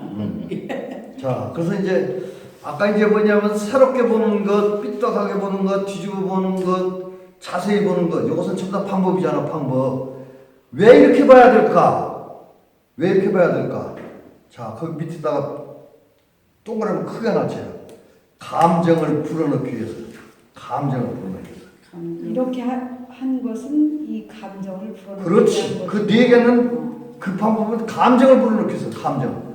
자, 그래서 이제 아까 이제 뭐냐면 새롭게 보는 것, 삐딱하게 보는 것, 뒤집어 보는 것, 자세히 보는 것. 이것은 전부 다 방법이잖아, 방법. 왜 이렇게 봐야 될까? 왜 이렇게 봐야 될까? 자, 거기 밑에다가 동그라미 크게 놨어요. 감정을 불어넣기 위해서. 감정을 불어넣기 위해서. 이렇게 한 것은 이 감정을 불어넣기 그렇지. 그 네 개는 그 방법은 감정을 불어넣기 위해서. 감정.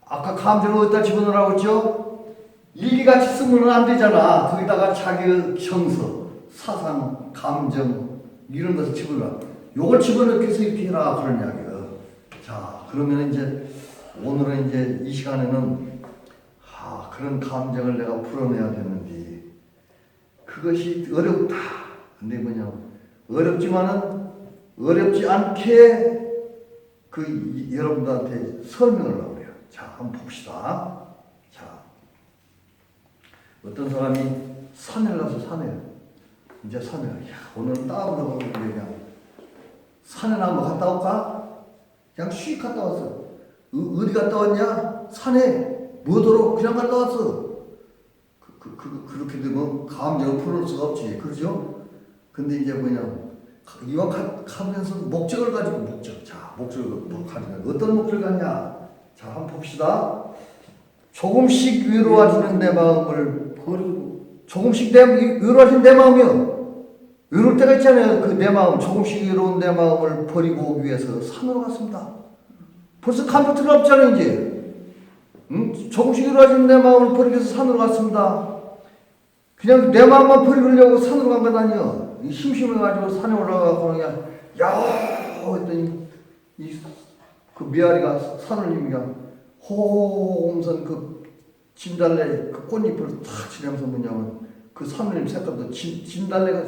아까 감정을 어디다 집어넣으라고 했죠? 일기같이 쓰면 안 되잖아. 거기다가 자기 정서, 사상, 감정 이런 것을 집어넣어. 요걸 집어넣기 위해서 이렇게 해라 그런 이야기예요. 자, 그러면 이제 오늘은 이제 이 시간에는 그런 감정을 내가 풀어내야 되는데 그것이 어렵다. 근데 뭐냐 어렵지만은 어렵지 않게 여러분들한테 설명을 하고 그래요. 자, 한번 봅시다. 자, 어떤 사람이 산에 가서 이제 오늘 다운로드 하고 그냥 산에 한번 갔다 올까? 그냥 휙 갔다 왔어. 어디 갔다 왔냐? 산에 뭐더러 그냥 갔다 왔어. 그렇게 되면 감정을 풀어낼 수가 없지. 그렇죠? 근데 이제 이왕 가면서 목적을 가지고 목적을 가지고 어떤 목적을 갖냐? 자, 한번 봅시다. 조금씩 외로워지는 내 마음을 버리고 조금씩 외로워진 내 마음이요. 외로울 때가 있잖아요. 그 내 마음 조금씩 외로운 내 마음을 버리고 오기 위해서 산으로 갔습니다. 벌써 컴퓨터가 없잖아요 이제. 조금씩 외로워진 내 마음을 버리기 위해서 산으로 갔습니다. 그냥 내 마음만 버리려고 산으로 간 건 아니에요. 심심해가지고 산에 올라가고 그냥 야호 했더니 그 메아리가 산을 그냥 호호홈선 그 진달래 그 꽃잎을 탁 지내면서 뭐냐면 그 산울림 색깔도 진달래가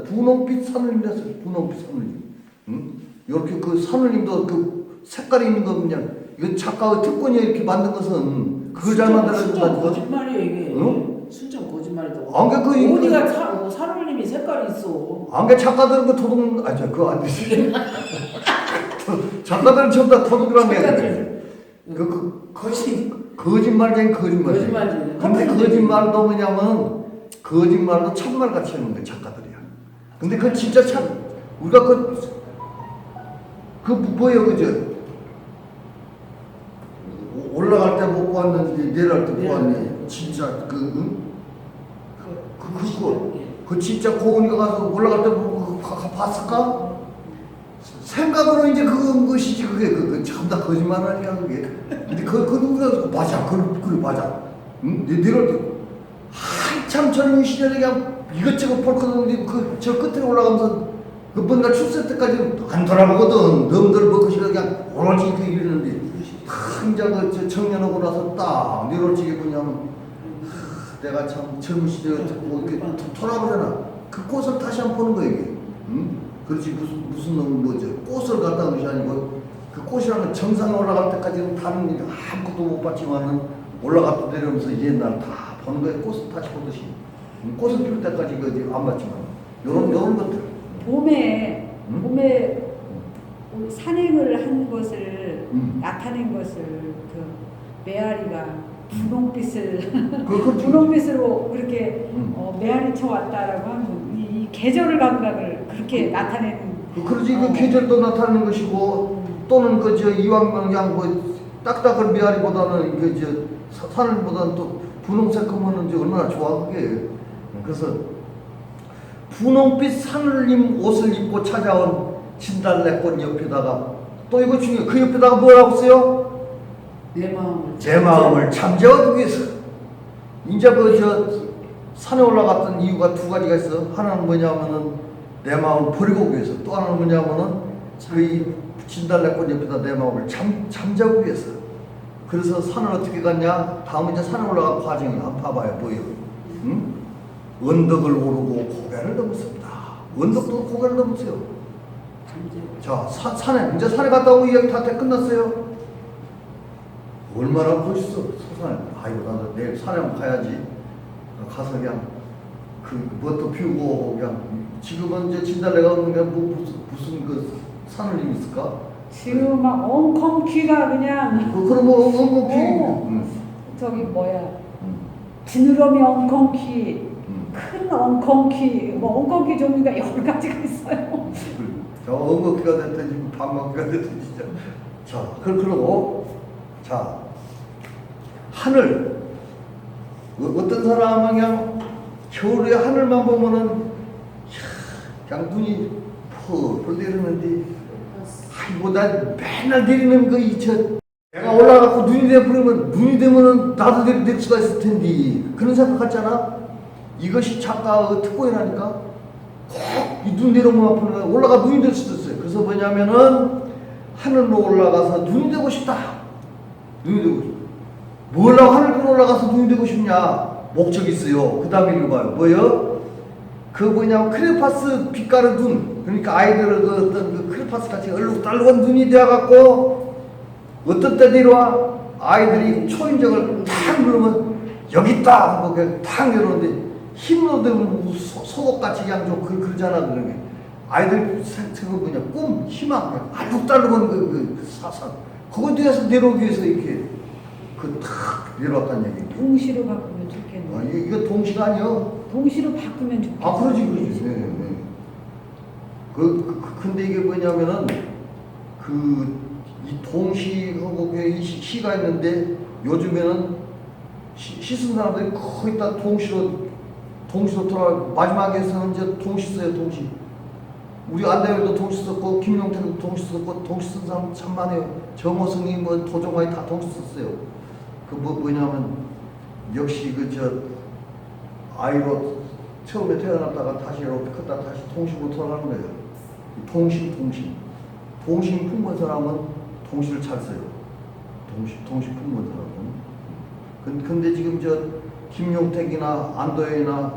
분홍빛 산울림 됐어요. 분홍빛 산울림. 이렇게 그 산울림도 그 색깔이 있는 거 그냥 이거 작가의 특권이 이렇게 만든 것은 그걸 잘 만들어준다니까. 거짓말이에요 이게. 응? 순전 거짓말이다. 어디가 산울림이 색깔이 있어. 안게 작가들은 그 도둑 그거 안 되지. 작가들은 전부 다 도둑이라는 얘기야. 거짓말쟁이. 근데 거짓말도 뭐냐면 거짓말도 참말같이 하는 게 작가들이야. 근데 그건 진짜 우리가 뭐예요, 그죠? 올라갈 때 못 봤는데 내려갈 때 보았네. 진짜 그거 진짜 고은이가 가서 올라갈 때 보고 봤을까? 생각으로 이제 그건 것이지 그게 전부 다 거짓말 아니야 그게. 근데 그 누가 맞아 그래 맞아. 응? 너를 한참 젊은 시절에 그냥 이것저것 볼 거는 그저 끝에 올라가면서 그 뭔가 출세 때까지 안 돌아보거든. 넘들 뭐 그시가 그냥 오로지 그 이러는데 이제 그 청년하고 나서 딱 니롤지게 뭐냐면 내가 참 젊은 시절에 뭐 이렇게 돌아보잖아. 그 꽃을 다시 한번 보는 거야 이게. 응? 그렇지 무슨 놈 뭐죠 꽃을 갖다 것이 아니고 그 꽃이라는 정상에 올라갈 때까지는 다른 일 아무것도 못 봤지만은 올라갔다 내려오면서 옛날 다 보는 거야. 꽃을 다시 보듯이 꽃을 피울 때까지 그 안 봤지만 요런 것들 봄에 산행을 한 것을 나타낸 것을 그 메아리가 분홍빛을 분홍빛으로 그렇게 메아리 쳐 왔다라고 하면 이 계절 감각을 그렇게 나타내는. 그러지 그 계절도 나타내는 것이고 또는 그 저 이왕 그냥 뭐 딱딱한 메아리보다는 그 저 산을보다는 또 분홍색 하면은 이제 얼마나 좋아 그게. 그래서 분홍빛 산울림 옷을 입고 찾아온 진달래꽃 옆에다가 또 이거 중요해. 그 옆에다가 뭐라고 써요? 제 마음을 잠재우기 위해서. 이제 그 저 산에 올라갔던 이유가 두 가지가 있어. 하나는 뭐냐면은 내 마음을 버리고 위해서. 또 하나는 뭐냐면은 그 진달래꽃 옆에다 내 마음을 잠재우기 위해서. 그래서 산을 어떻게 갔냐? 다음은 이제 산에 올라간 과정이 한번 봐봐요. 뭐예요? 응? 언덕을 오르고 고개를 넘습니다. 언덕도 고개를 넘으세요. 자, 산에 이제 산에 갔다 오고 이야기 다 끝났어요. 얼마나 멋있어. 산에. 아이고 나도 내일 산에 한번 가야지. 가서 그냥 그 뭣도 피우고 그냥 지금은 이제 진달래가 없는 게 무슨 그 산을 있을까? 지금 막 엉겅퀴가 그냥 그러면 엉겅퀴. 저기 뭐야 지느러미 엉겅퀴, 큰 엉겅퀴, 뭐 엉겅퀴 종류가 여러 가지가 있어요. 자, 엉겅퀴가 됐든지 방망퀴가 됐든지 진짜. 자, 그러고 자 하늘. 어떤 사람은 그냥 겨울에 하늘만 보면은 그냥 눈이 펄펄 내리는데 아이고 난 맨날 내리는 내가 올라가고 눈이 돼버리면 눈이 되면은 나도 내릴 수가 있을 텐데 그런 생각 같잖아. 이것이 작가의 특권이라니까. 꼭 눈 내려오면 아프는 올라가 눈이 될 수도 있어요. 그래서 뭐냐면은 하늘로 올라가서 눈이 되고 싶다. 눈이 되고 싶다. 뭐라고 하늘로 올라가서 눈이 되고 싶냐? 목적이 있어요. 그 다음에 이거 봐요. 뭐요? 그 뭐냐면 크레파스 빛깔의 눈. 그러니까 아이들의 그 어떤 그 크레파스 같이 얼룩달룩한 눈이 되어갖고 어떤 때 내려와? 아이들이 초인적을 탁 누르면 여기 있다 하고 그냥 탁 열었는데 힘으로 되면 소독같이 그냥 좀 그러잖아. 그런 게. 아이들 그거 뭐냐? 꿈, 희망, 알룩달룩한 그 사상. 그거 뒤에서 내려오기 위해서 이렇게 탁 내려왔다는 얘기. 동시로 바꾸면 좋겠네. 이거 동시가 아니요. 동시로 바꾸면 좋겠네. 아, 그러지. 네. 근데 이게 뭐냐면은 이 동시하고 이 시가 있는데 요즘에는 시 쓴 사람들이 거의 다 동시로 돌아. 마지막에서는 이제 동시 써요. 동시. 우리 안대열도 동시 썼고 김용태도 동시 썼고 동시 쓴 사람 참 많아요. 정호승이 뭐 도종환이 다 동시 썼어요. 그 뭐냐면 역시 아이로 처음에 태어났다가 다시 이렇게 크다 다시 동시로 돌아가는 거예요. 동심 품은 사람은 동시를 잘 써요. 동시 품은 사람은. 근데 지금 김용택이나 안도현이나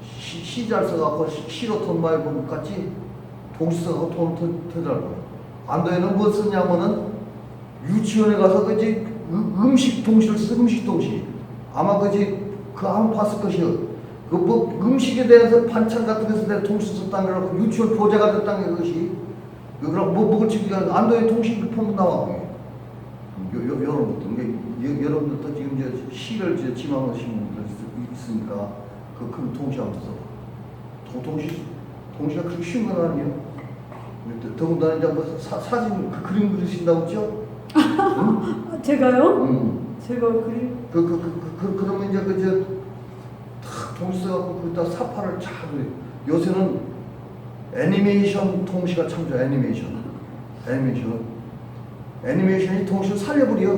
시 잘 써갖고 시로 돈 많이 버는 것 같지? 동시 써갖고 돈 더 잘 벌어요. 안도현은 뭐 쓰냐면은 유치원에 가서 음식 동시를 써. 음식 동시. 아마 한번 봤을 것이요. 음식에 대해서 반찬 같은 것에 대해서 동시 썼다는 거라고 유치원 보좌가 됐다는 것이. 그럼 먹을 지금 안도현 동시 보면 나와. 여러분들도 지금 시를 지망하시는 분들 있으니까 그럼 동시 한번 써봐. 동시가 그렇게 쉬운 건 아니에요. 더군다나 이제 사진 그림 그리신다고 했죠? 응? 제가요? 제가 그림. 그러면 이제 탁 동시 써갖고 거기다 사파를 쫙 요새는 애니메이션 통시가 참 좋아. 애니메이션이 통시를 살려버려.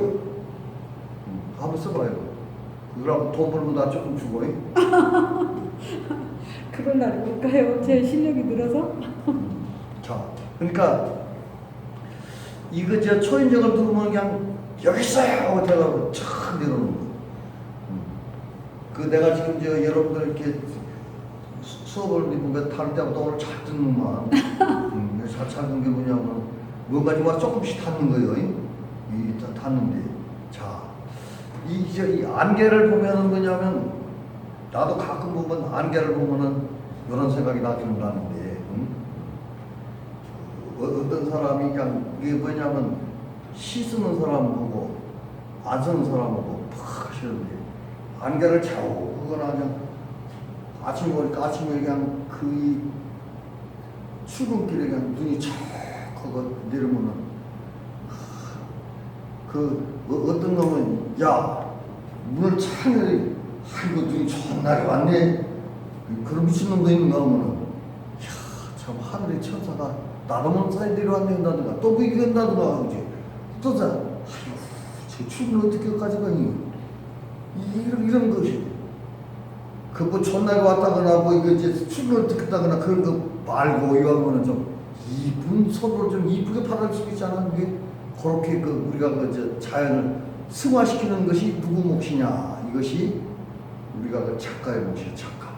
한번 써봐요. 그러고 돈 벌면 나 조금 주고. 그런 날이 올까요? 제 실력이 늘어서? 자, 그러니까 이거 저 초인적을 누르면 그냥 여기 있어요 하고 대가고 촥 내려오는 거. 그 내가 지금 저 여러분들 이렇게 수업을 다닐 때마다 오늘 잘 듣는만. 잘 듣는 게 뭐냐면 뭔가 좀 조금씩 닿는 거예요. 이 닿는데, 자, 이 안개를 보면은 뭐냐면 나도 가끔 보면 안개를 보면은 이런 생각이 나기는 나는데, 어떤 사람이 그냥 이게 뭐냐면 시 쓰는 사람하고 안 쓰는 사람하고 팍 하시는데 안개를 차고 그거나 그냥 아침에 보니까 아침에 그냥 그 출근길에 그냥 눈이 촥 하고 내려오면 어떤 놈은 야 문을 착 열어 아이고 눈이 좋은 날이 왔네 그런 미친놈도 있는가 하면은 참 하늘의 천사가 나도 모르는 사이 내려왔네 한다든가 또 그게 한다든가 그지 또 자 아이고 제 출근 어떻게 가져가니 이런 것이 그 뭐 전날에 왔다거나 뭐 이거 이제 출근을 듣겠다거나 그런 거 말고 이거는 좀 이쁜 서로 좀 이쁘게 받아줄 수 있잖아. 이게 그렇게 그 우리가 그 자연을 승화시키는 것이 누구 몫이냐? 이것이 우리가 그 작가의 몫이야. 작가.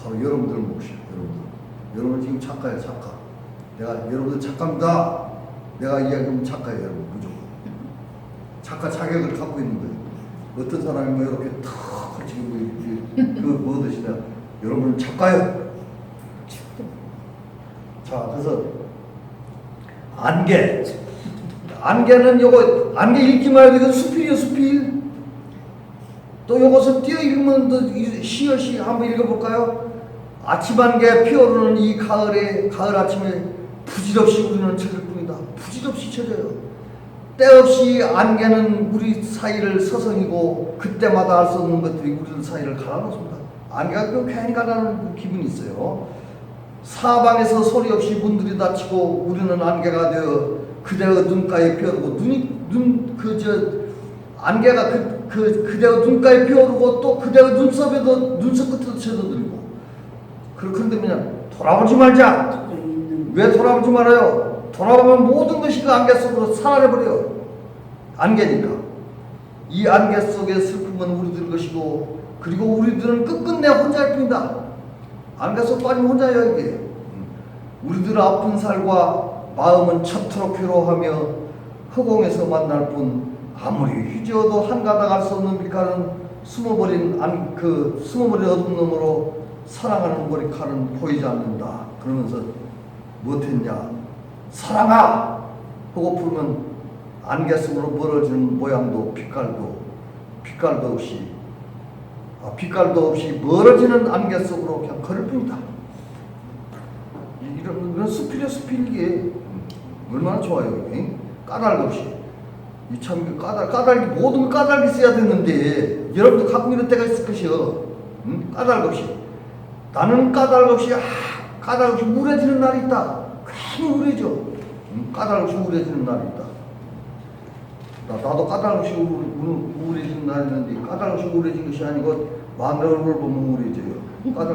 바로 여러분들 몫이야. 여러분 지금 작가야. 작가. 내가 여러분들 작가입니다. 내가 이야기하면 작가예요. 여러분 무조건. 작가 자격을 갖고 있는 거예요. 어떤 사람이 뭐 이렇게 탁 지금 뭐 드시냐? 여러분은 작가예요. 자, 그래서 안개는 요거 안개 읽기만 해도 이건 수필이요 수필. 또 요것을 띄어 읽으면 또 시어시 한번 읽어볼까요? 아침 안개 피어오르는 이 가을 아침에 부질없이 우리는 쳐질 뿐이다. 부질없이 쳐져요. 때없이 안개는 우리 사이를 서성이고 그때마다 알 수 없는 것들이 우리 사이를 갈아놓습니다. 안개가 그 괜히 갈아놓는 기분이 있어요. 사방에서 소리 없이 문들이 닫히고 우리는 안개가 되어 그대의 눈가에 피어오르고 안개가 그대의 눈가에 피어오르고 또 그대의 눈썹 끝에도 쳐들고 그런데 그냥 돌아보지 말자. 왜 돌아보지 말아요? 돌아보면 모든 것이 그 안개 속으로 사라져버려요. 안개니까. 이 안개 속의 슬픔은 우리들 것이고 그리고 우리들은 끝끝내 혼자일 뿐이다. 안개 속 빠지면 혼자예요 이게. 우리들 아픈 살과 마음은 척토록 괴로워하며 허공에서 만날 뿐 아무리 휘저어도 한 가닥 알 수 없는 밀가루는 숨어버린 어둠 너머로 사랑하는 머리칼은 보이지 않는다. 그러면서 무엇했냐? 사랑아! 하고 부르면 안개 속으로 멀어지는 모양도 빛깔도 없이 멀어지는 안개 속으로 그냥 걸을 뿐이다. 이런 수필이야 수필 이게 얼마나 좋아요 이게. 까닭 없이 참 까닭이 모든 까닭이 있어야 되는데 여러분도 가끔 이런 때가 있을 것이요. 까닭 없이 나는 까닭 없이 우울해지는 날이 있다. 괜히 우울해져. 까닭 없이 우울해지는 날이 있다. 나도 까닭 없이 우울해지는 날이 있는데 까닭 없이 우울해진 것이 아니고 마누라 얼굴 보면 우울해져요.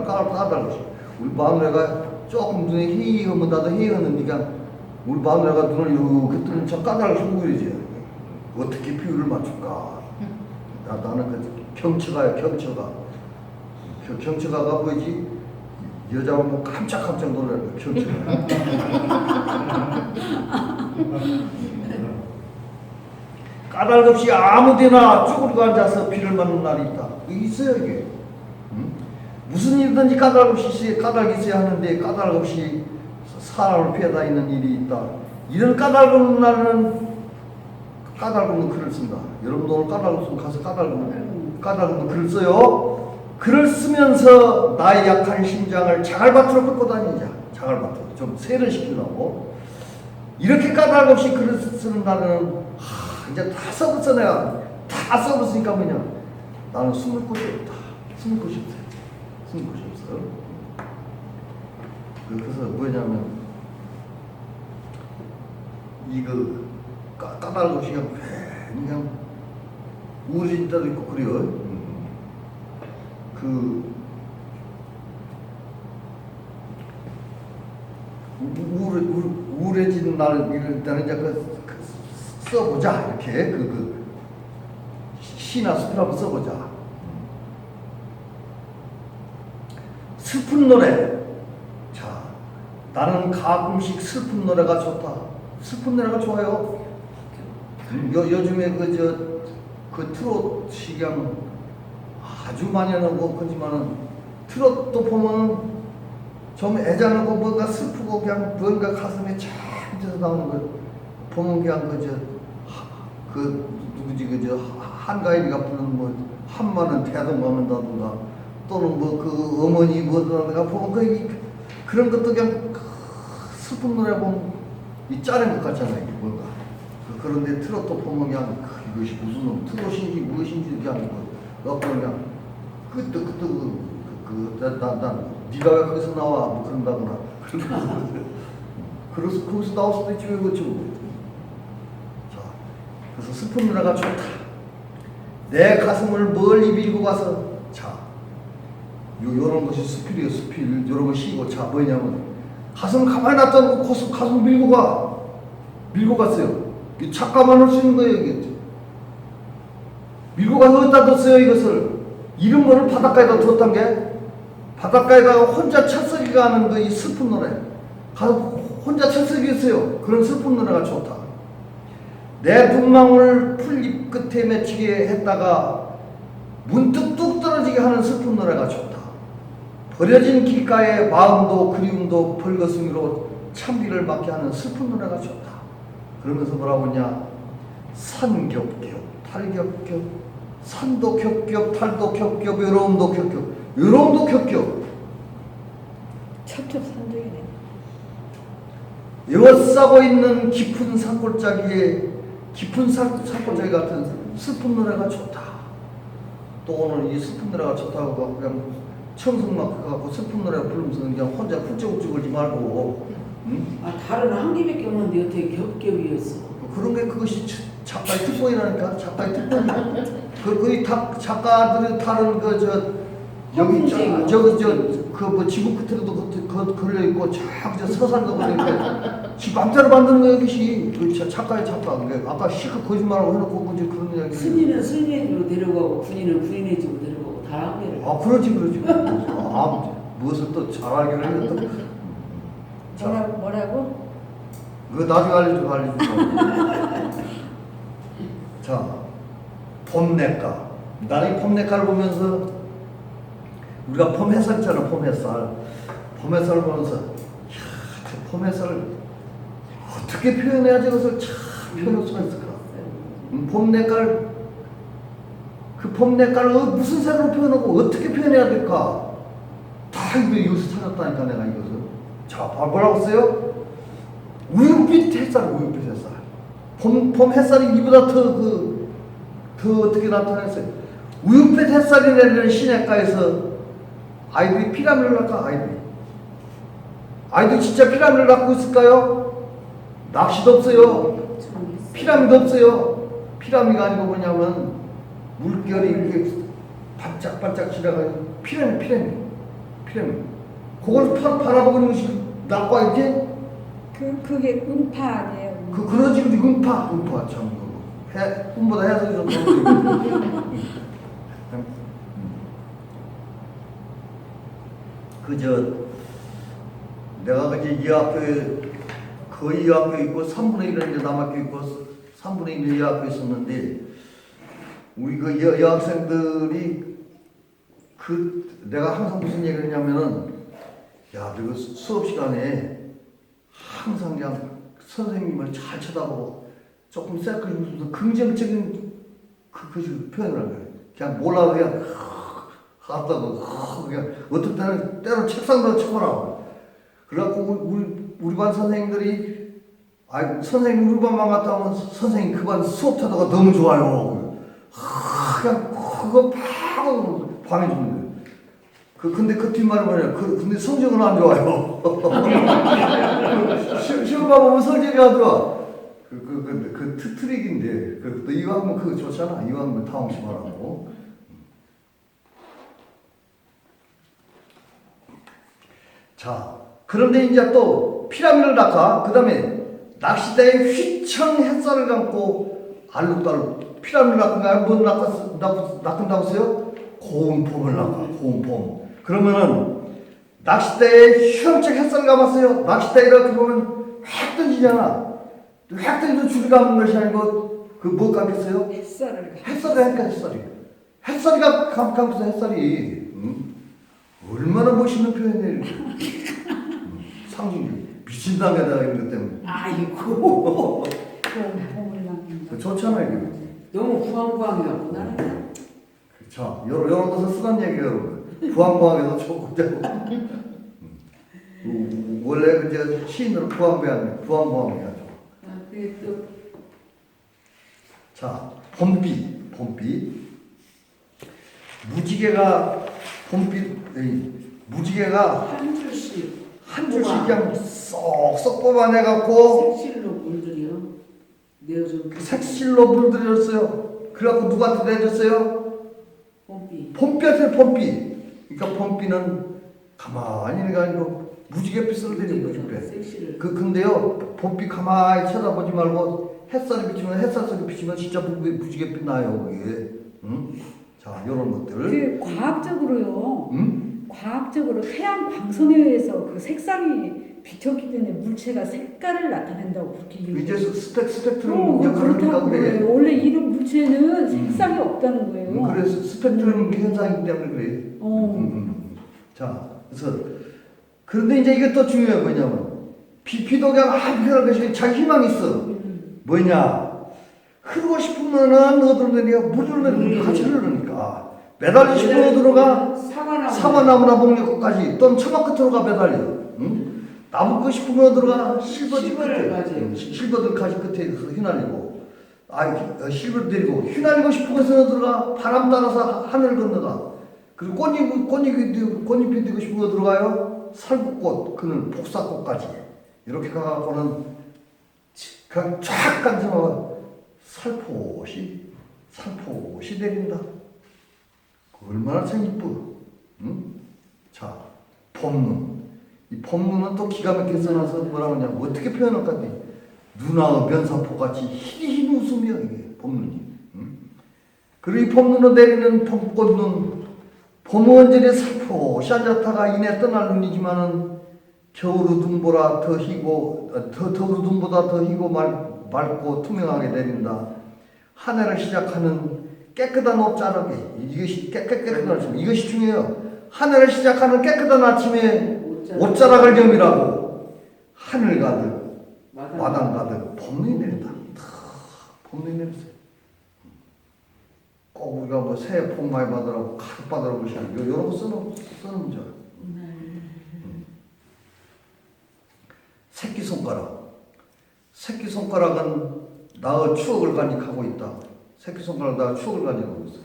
까닭 없이 우리 마누라가 조금 눈에 희희하면 나도 희희하는데 우리 마누라가 눈을 이렇게 뜨면 저 까닭 없이 우울해져요. 어떻게 비율을 맞출까? 나는 그 경처가야 경처가. 경처가가 뭐지? 여자가 뭐 깜짝깜짝 놀라요. 경처가. 까닭 없이 아무데나 쭈그리고 앉아서 비를 맞는 날이 있다. 있어요 이게. 무슨 일든지 까닭 없이 까닭이 있어야 하는데 까닭 없이 사람을 피해다 있는 일이 있다. 이런 까닭 없는 날은 까닭 없는 글을 쓴다. 여러분도 오늘 까닭 없으면 가서 까닭 없는 글을 써요. 글을 쓰면서 나의 약한 심장을 자갈밭으로 끌고 다니자. 자갈밭으로 좀 세련시키려고. 이렇게 까닭 없이 글을 쓰는 날은 이제 다 써봤어. 내가 다 써봤으니까 뭐냐 나는 숨을 곳이 없다. 숨을 곳이 없어요. 그래서 뭐냐면 이거 까닭 없이 그냥 우울해진 때도 있고 그래요. 우울해진 날 이럴 때는 이제 써보자 이렇게 시나 수필 한번 써보자. 슬픈 노래. 자, 나는 가끔씩 슬픈 노래가 좋다. 슬픈 노래가 좋아요. 요즘에 그 트로트 그냥 아주 많이 하는 거 그지만은 트로트도 보면 좀 애잔하고 뭔가 슬프고 그냥 뭔가 가슴에 쫙 찢어서 나오는 거 보면 그냥 누구지 한가인이가 부르는 뭐 한마는 태동감은다든가 또는 뭐 그 어머니 뭐라든가 보면 그런 것도 그냥 슬픈 노래 보면 이 짜는 것 같잖아요. 이게 뭔가 그런데 트로트 보면 그냥 이것이 무슨 놈 트로트인지 무엇인지 그냥 그냥 난 네가 왜 거기서 나와 뭐 그런다거나 그래서 거기서 나올 수도 있지 왜 그렇죠. 자, 그래서 슬픈 노래가 좋다. 내 가슴을 멀리 밀고 가서 자 요런 것이 수필이에요. 수필 요런 거 시고 자 뭐냐면 가슴을 가만히 놔두고 가슴을 밀고 갔어요. 이 작가만 할 수 있는 거예요. 이게 밀고 가서 어디다 뒀어요 이것을. 이름을 바닷가에다 뒀단 게 바닷가에다가 혼자 철썩이가 하는 그 이 슬픈 노래 가서 혼자 철썩이겠어요. 그런 슬픈 노래가 좋다. 내 눈망울 풀잎 끝에 맺히게 했다가 문득 뚝 떨어지게 하는 슬픈 노래가 좋다. 버려진 길가에 마음도 그리움도 벌거숭이로 참비를 맞게 하는 슬픈 노래가 좋다. 그러면서 뭐라고 하냐. 산 겹겹 탈 겹겹 산도 겹겹 탈도 겹겹 외로움도 겹겹 외로움도 겹겹 첩첩산중이네. 에워싸고 있는 깊은 산골짜기에 깊은 산골짜기 같은 슬픈 노래가 좋다. 또 오늘 이 슬픈 노래가 좋다고 그냥 청승막 갖고 슬픈 노래 부르면서 그냥 혼자 훌쩍훌쩍 울지 말고 응? 다른 한 개밖에 없는데 어떻게 겹겹이었어? 그런 게 그것이 작가의 특권이라니까. 작가의 특권. 거의 작가들이 다른 여기 뭐 지구 끝에도 걸려 있고 저 서산도 걸려 있고 지 맘대로 만드는 거 이것이 작가의 작가. 아까 시크 거짓말하고 해놓고 이제 그런 이야기. 스님은 스님의 집으로 데려가고 군인은 군인의 집으로 데려가고 다 한 개를. 그러지. 무엇을 또 잘 알기를 해 또. 뭐라고? 그거 나중에 알려줘. 자, 봄냇가. 나는 이 봄냇가를 보면서 우리가 봄햇살 있잖아. 봄햇살을 보면서 저 봄햇살을 어떻게 표현해야지 그것을 참 표현할 수가 있을까. 그 봄냇가를 무슨 색으로 표현하고 어떻게 표현해야 될까. 다 여기서 찾았다니까 내가 이것을. 자, 뭐라고 써요? 우윳빛 햇살. 봄 햇살이 이보다 더 어떻게 나타났어요? 우윳빛 햇살이 내리는 시냇가에서 아이들이 피라미드를 낚아. 아이들이 진짜 피라미드를 낚고 있을까요? 낚시도 없어요. 피라미드 없어요. 피라미드가 아니고 뭐냐면 물결이 이렇게 반짝반짝 지나가는 피라미드. 그걸 바라보고 있는 것이 낚아 이렇게. 그게 음파 아니에요? 그러지, 음파 참. 꿈보다 해석이 좀 너무. 내가 이 학교에 거의 이 학교에 있고 3분의 1은 이제 남학교 있고 3분의 1은 이 학교에 있었는데 우리 그 여학생들이 내가 항상 무슨 얘기를 했냐면은 야, 너 수업 시간에 항상 그냥 선생님을 잘 쳐다보고 조금 셀크리면서 긍정적인 그 표현을 하는 거예요. 그냥 몰라도 그냥 하다고 그냥 어떤 때는 때로 책상도 쳐보라고. 그래갖고 우리 반 선생님들이 선생님 우리 반만 갔다 오면 선생님 그 반 수업 태도가 너무 좋아요. 그냥 그거 바로 방해주는 거예요. 근데 그 뒷말이 뭐냐? 근데 성적은 안 좋아요. 시험 봐보면 성적이 안 좋아. 그 트릭인데, 또 이거 하면 그거 좋잖아. 이거 하면 타운심하라고. 자, 그런데 이제 또 피라미드를 낚아, 그 다음에 낚시대에 휘청 햇살을 감고 알록달록 피라미드를 낚은가? 뭘 낚은다고 했어요? 고운 폼을 낚아, 고운 폼. 그러면은 낚싯대에 휘엄청 햇살을 감았어요. 낚싯대 이렇게 보면 획 던지잖아. 획 던져도 줄이 감는 것이 아니고 뭐 감겠어요? 햇살이 햇살이 감고서 햇살이 얼마나 멋있는 표현이에요. 상징이 미친다에다가 있는 것 때문에. 아이고. 좋잖아요. 이게. 너무 부황부황이라고 나는. 자, 이런 것을 쓰란 얘기예요, 여러분. 부황부황해도 좋고. 원래 이제 시인들은 부황부황해야죠. 그게 또 자, 봄비. 무지개가 한 줄씩 그냥 쏙쏙 뽑아내갖고 색실로 물들여 내어준 색실로 물들였어요. 그래갖고 누구한테 내줬어요? 봄비한테 봄비. 그러니까 봄비는 가만히 아니고 무지갯빛으로 되는 무지갯빛. 근데요, 봄비 가만히 쳐다보지 말고 햇살이 비치면 진짜 무지갯빛 나요, 그게. 응? 자, 요런 것들. 과학적으로요. 응? 과학적으로 태양 광선에 의해서 그 색상이 비쳤기 때문에 물체가 색깔을 나타낸다고 그렇게 이제 스펙트럼 그렇다고 그래. 그래요. 원래 이런 물체는 색상이 없다는 거예요. 그래서 스펙트럼 현상이기 때문에 그래. 자, 그래서 그런데 이제 이게 또 중요한 뭐냐면 비도 그냥 한편한 것이 자기 희망이 있어. 뭐냐? 흐르고 싶으면은 어디로 내려 물을 같이 흐르니까 매달리고 싶으면 어디로 가? 사과나무나 목련꽃까지 또는 처마 끝으로 가 매달려. 응? 나무고 싶으면 어디로 가? 실버들 끝에. 실버들 가지 끝에 휘날리고. 실버들 데리고 휘날리고 싶은 것은 어디로 가? 바람 따라서 하늘 건너가. 그리고 꽃잎이 되고 싶은 어디로 가요? 살구꽃, 그는 복사꽃까지. 이렇게 가갖고는 그냥 쫙 간서가 살포시 내린다. 얼마나 참 이쁘. 응? 자, 봄눈. 이 봄눈은 또 기가 막히게 써놔서 뭐라고 하냐면 어떻게 표현할 것 같니? 누나의 면사포같이 흰 웃음이야 이게 봄눈이. 응? 그리고 이 봄눈으로 내리는 봄꽃눈. 봄 언저리에 살포시 앉았다가 이내 떠날 눈이지만은 겨울우둔보다 더 희고 맑고 투명하게 내린다. 한 해를 시작하는 깨끗한 옷자락에 이것이 깨끗한 아침 이것이 중요해요. 한 해를 시작하는 깨끗한 아침에 옷자락을 겸이라고 하늘 가득 마당 가득 봄눈이 내린다. 봄눈이 내렸어요. 꼭 우리가 뭐 새해 복 많이 받으라고 가득 받으라고 그러지 않아요. 이런 거 쓰는 문제. 새끼손가락은 나의 추억을 간직하고 있다. 새끼손가락 나의 추억을 간직하고 있어.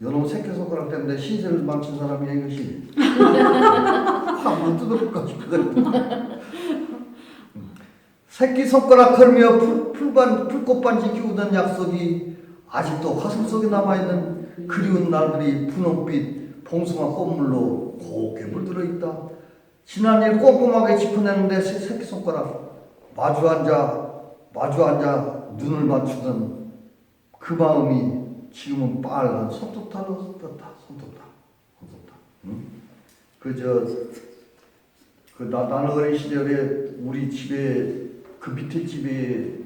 요놈 새끼손가락 때문에 신세를 망친 사람이야 이것이. 확 뜯어볼까 싶거든. 새끼손가락 걸며 풀꽃반지 키우던 약속이 아직도 가슴 속에 남아있는 그리운 날들이 분홍빛 봉숭아 꽃물로 곱게 물들어 있다. 지난 일 꼼꼼하게 짚어내는데 새끼손가락 마주 앉아 눈을 맞추던 그 마음이 지금은 빨간 손톱타로 떴다. 손톱타. 응? 나는 어린 시절에 우리 집에 그 밑에 집에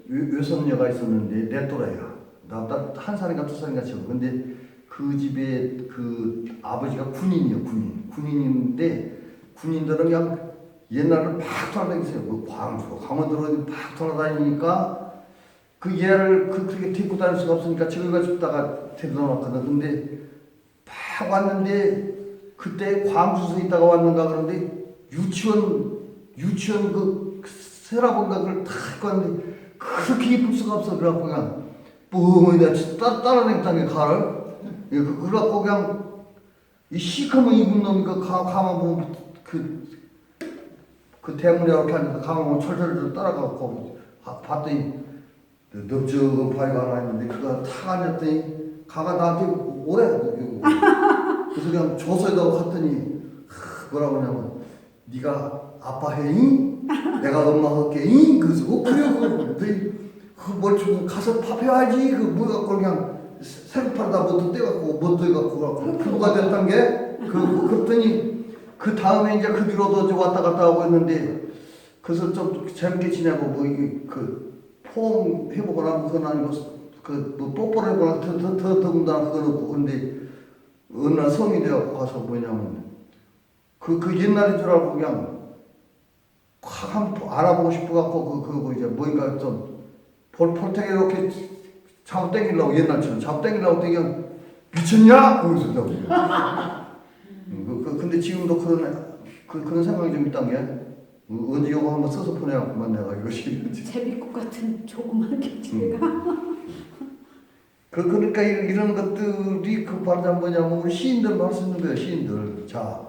외손녀가 있었는데 내 또래야. 나 한 살인가 두 살인가 쳐. 근데 그 집에 그 아버지가 군인이요, 군인인데 군인들은 그냥 옛날에는 팍 돌아다니세요. 뭐 광주, 강원도로 팍 돌아다니니까 그 얘를 그렇게 데리고 다닐 수가 없으니까 집에 가지다가 데려다 놨거든. 근데 팍 왔는데 그때 광주에서 있다가 왔는가 그런데 유치원 그 세라본가 그걸 탁 왔는데 그렇게 이쁠 수가 없어. 그래갖고 그냥 뿡 내가 따라다녔다는 게 가를. 그래갖고 그냥 이 시커먼 입은 놈이 가만 보면 그 대문에 이렇게 앉아서 가만 보면 철철철 따라가고 봤더니 넓적한 바위가 하나 있는데 그거 탁 앉았더니 가가 나한테 오래 그래서 그냥 조서에다 갔더니 뭐라고 하냐면 네가 아빠 해잉? 내가 엄마 할게잉? 그래서 그래 그뭘 좀 가서 밥 해야지 뭐 갖고 그냥 새우팔다 뭐 떼갖고 뭐 떼갖고 그거가 됐단 게 그랬더니 그 다음에 이제 그 뒤로도 왔다 갔다 하고 했는데 그래서 좀 재밌게 지내고 뭐 이게 포옹 해보거나 그건 아니고 뭐 뽀뽀를 해보거나 더군다나 그건 없고 근데 어느 날 성이 되어 가서 뭐냐면 그 옛날인 줄 알고 그냥 확 한번 알아보고 싶어갖고 그거 이제 뭔가 좀 볼펜 이렇게 잡아 당기려고 옛날처럼 잡아 당기려고 그냥 미쳤냐? 그러면서 근데 지금도 그런 생각이 좀 있단 게 언제 이거 한번 써서 보내갖고만 내가 이것이 제비꽃 같은 조그만 게 제가 그러니까 이런 것들이 그 말하자면 뭐냐면 우리 시인들 할 수 있는 거예요. 시인들. 자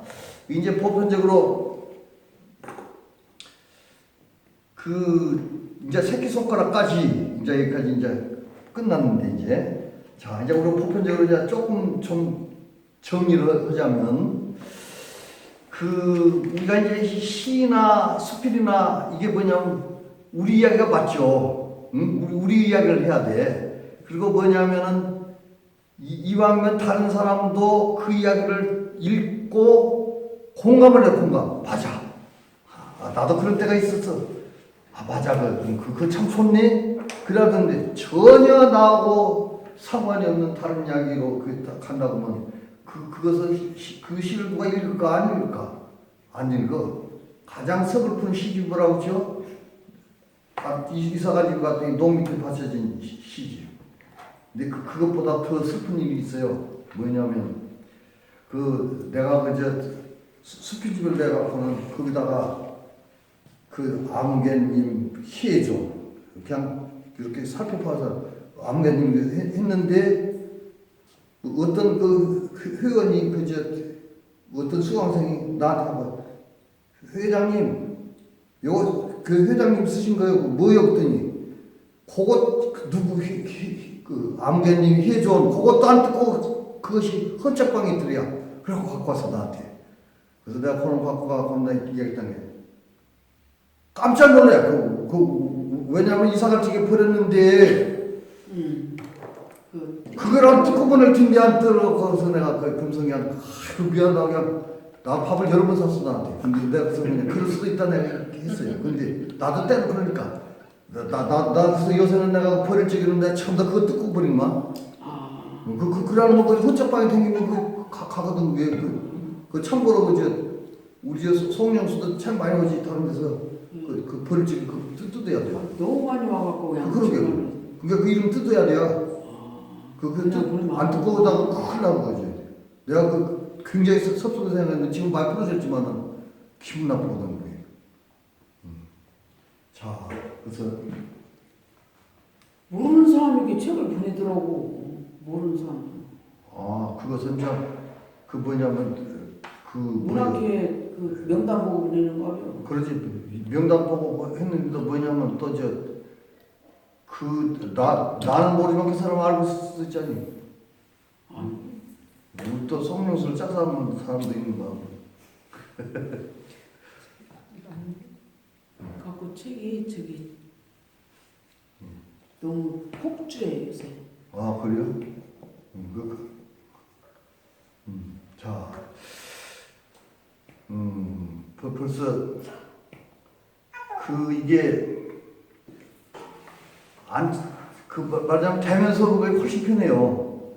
이제 보편적으로 이제 새끼손가락까지 이제 여기까지 이제 끝났는데 이제 우리 보편적으로 이제 조금 좀 정리를 하자면 우리가 이제 시나 수필이나 이게 뭐냐면 우리 이야기가 맞죠. 응? 우리 이야기를 해야 돼. 그리고 뭐냐면은 이왕이면 다른 사람도 그 이야기를 읽고 공감을 해 공감. 맞아. 나도 그런 때가 있었어. 맞아, 그거 참 좋네? 그러던데, 전혀 나하고 상관이 없는 다른 이야기로 간다고 하면, 그것을, 그 시를 누가 읽을까, 안 읽을까? 안 읽어. 가장 서글픈 시지 뭐라고 죠? 이사가지고 갔더니 농 밑에 받쳐진 시지. 근데 그것보다 더 슬픈 일이 있어요. 뭐냐면, 내가 수필집을 내갖고는 거기다가 암개님 희애죠. 그냥 이렇게 살펴봐서 암개님 했는데 어떤 회원이 어떤 수강생이 나한테 한번 회장님 요거 회장님 쓰신 거예요. 뭐요? 그랬더니 그것 누구 암개님 희애죠. 그것도 안 듣고 그것이 헌책방에 있더래야. 그래서 갖고 와서 나한테. 그래서 내가 그걸 갖고 가고 나 이야기했던 게 깜짝 놀래. 왜냐면 이사갈 적에 버렸는데, 그걸 안 듣고 보낼 텐데 안 들어. 그래서 내가 금성이한테, 미안하다고 그냥, 나 밥을 여러 번 샀어, 나한테. 근데 내가 그냥, 그럴 수도 있다, 내가 이렇게 했어요. 근데 나도 때로 그러니까. 그래서 요새는 내가 버릴 적에는 내가 처음 다 그거 듣고 버린만. 그러는 뭐, 혼자방에 댕기면 가거든. 왜, 참고로, 우리 송영수도 참 많이 오지, 다른 데서. 버릴지 뜯어야 돼요. 너무 많이 와갖고 그냥. 그러게. 그러니까 그 이름 뜯어야 돼요. 안 듣고 오다가 큰일 나는 거지. 내가 굉장히 섭섭해 생각했는데 지금 많이 풀어졌지만은 기분 나쁘거든 그게. 자, 그래서 모르는 사람에게 책을 보내더라고. 모르는 사람. 그것은 뭐냐면 문학회 명단 보고 보내는 거요. 그러지. 명단 보고 했는데도 뭐냐면 또 나는 모르지만 그 사람 알고 있을 수 있잖니. 또 성명서를 짝사하는 사람도 있는 거야. 갖고 책이 너무 폭주해 요새. 그래요? 자, 벌써 이게 말하자면 대면서 그게 훨씬 편해요.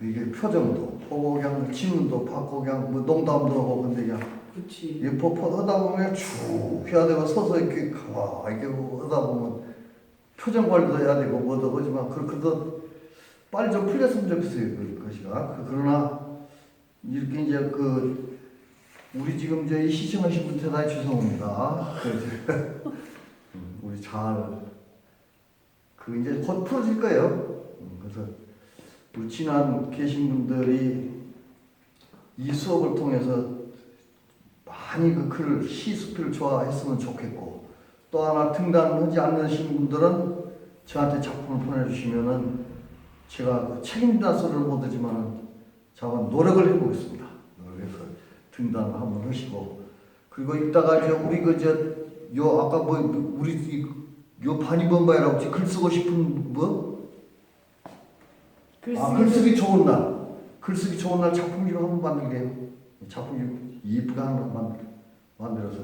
이게 표정도 보고 그냥 질문도 받고 그냥 뭐 농담도 하고 근데 그냥 그렇지. 하다 보면 쭉 해야 되고 서서 이렇게 가만히 하다 보면 표정 관리도 해야 되고 뭐도 하지만 그래도 빨리 좀 풀렸으면 좋겠어요 그것이가. 그러나 이렇게 이제 우리 지금 이제 시청하신 분 대단히 죄송합니다. 우리 이제 곧 풀어질 거예요. 그래서 우리 친한 계신 분들이 이 수업을 통해서 많이 그 글을 시수필을 좋아했으면 좋겠고, 또 하나 등단하지 않으신 분들은 저한테 작품을 보내주시면은 제가 그 책임진다는 소리를 못하지만은 제가 노력을 해보겠습니다. 노력해서 등단을 한번 하시고, 그리고 이따가 이제 우리 요 아까 뭐 우리 요 바니범바이라고 글 쓰고 싶은 분? 글쓰기 좋은 날. 글쓰기 좋은 날 작품 좀 한번 만들게요. 작품 좀 이쁘게 하나 만들어서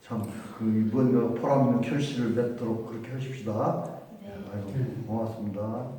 참 그 이번 보람 있는 결실을 맺도록 그렇게 하십시다. 네. 아이고 고맙습니다.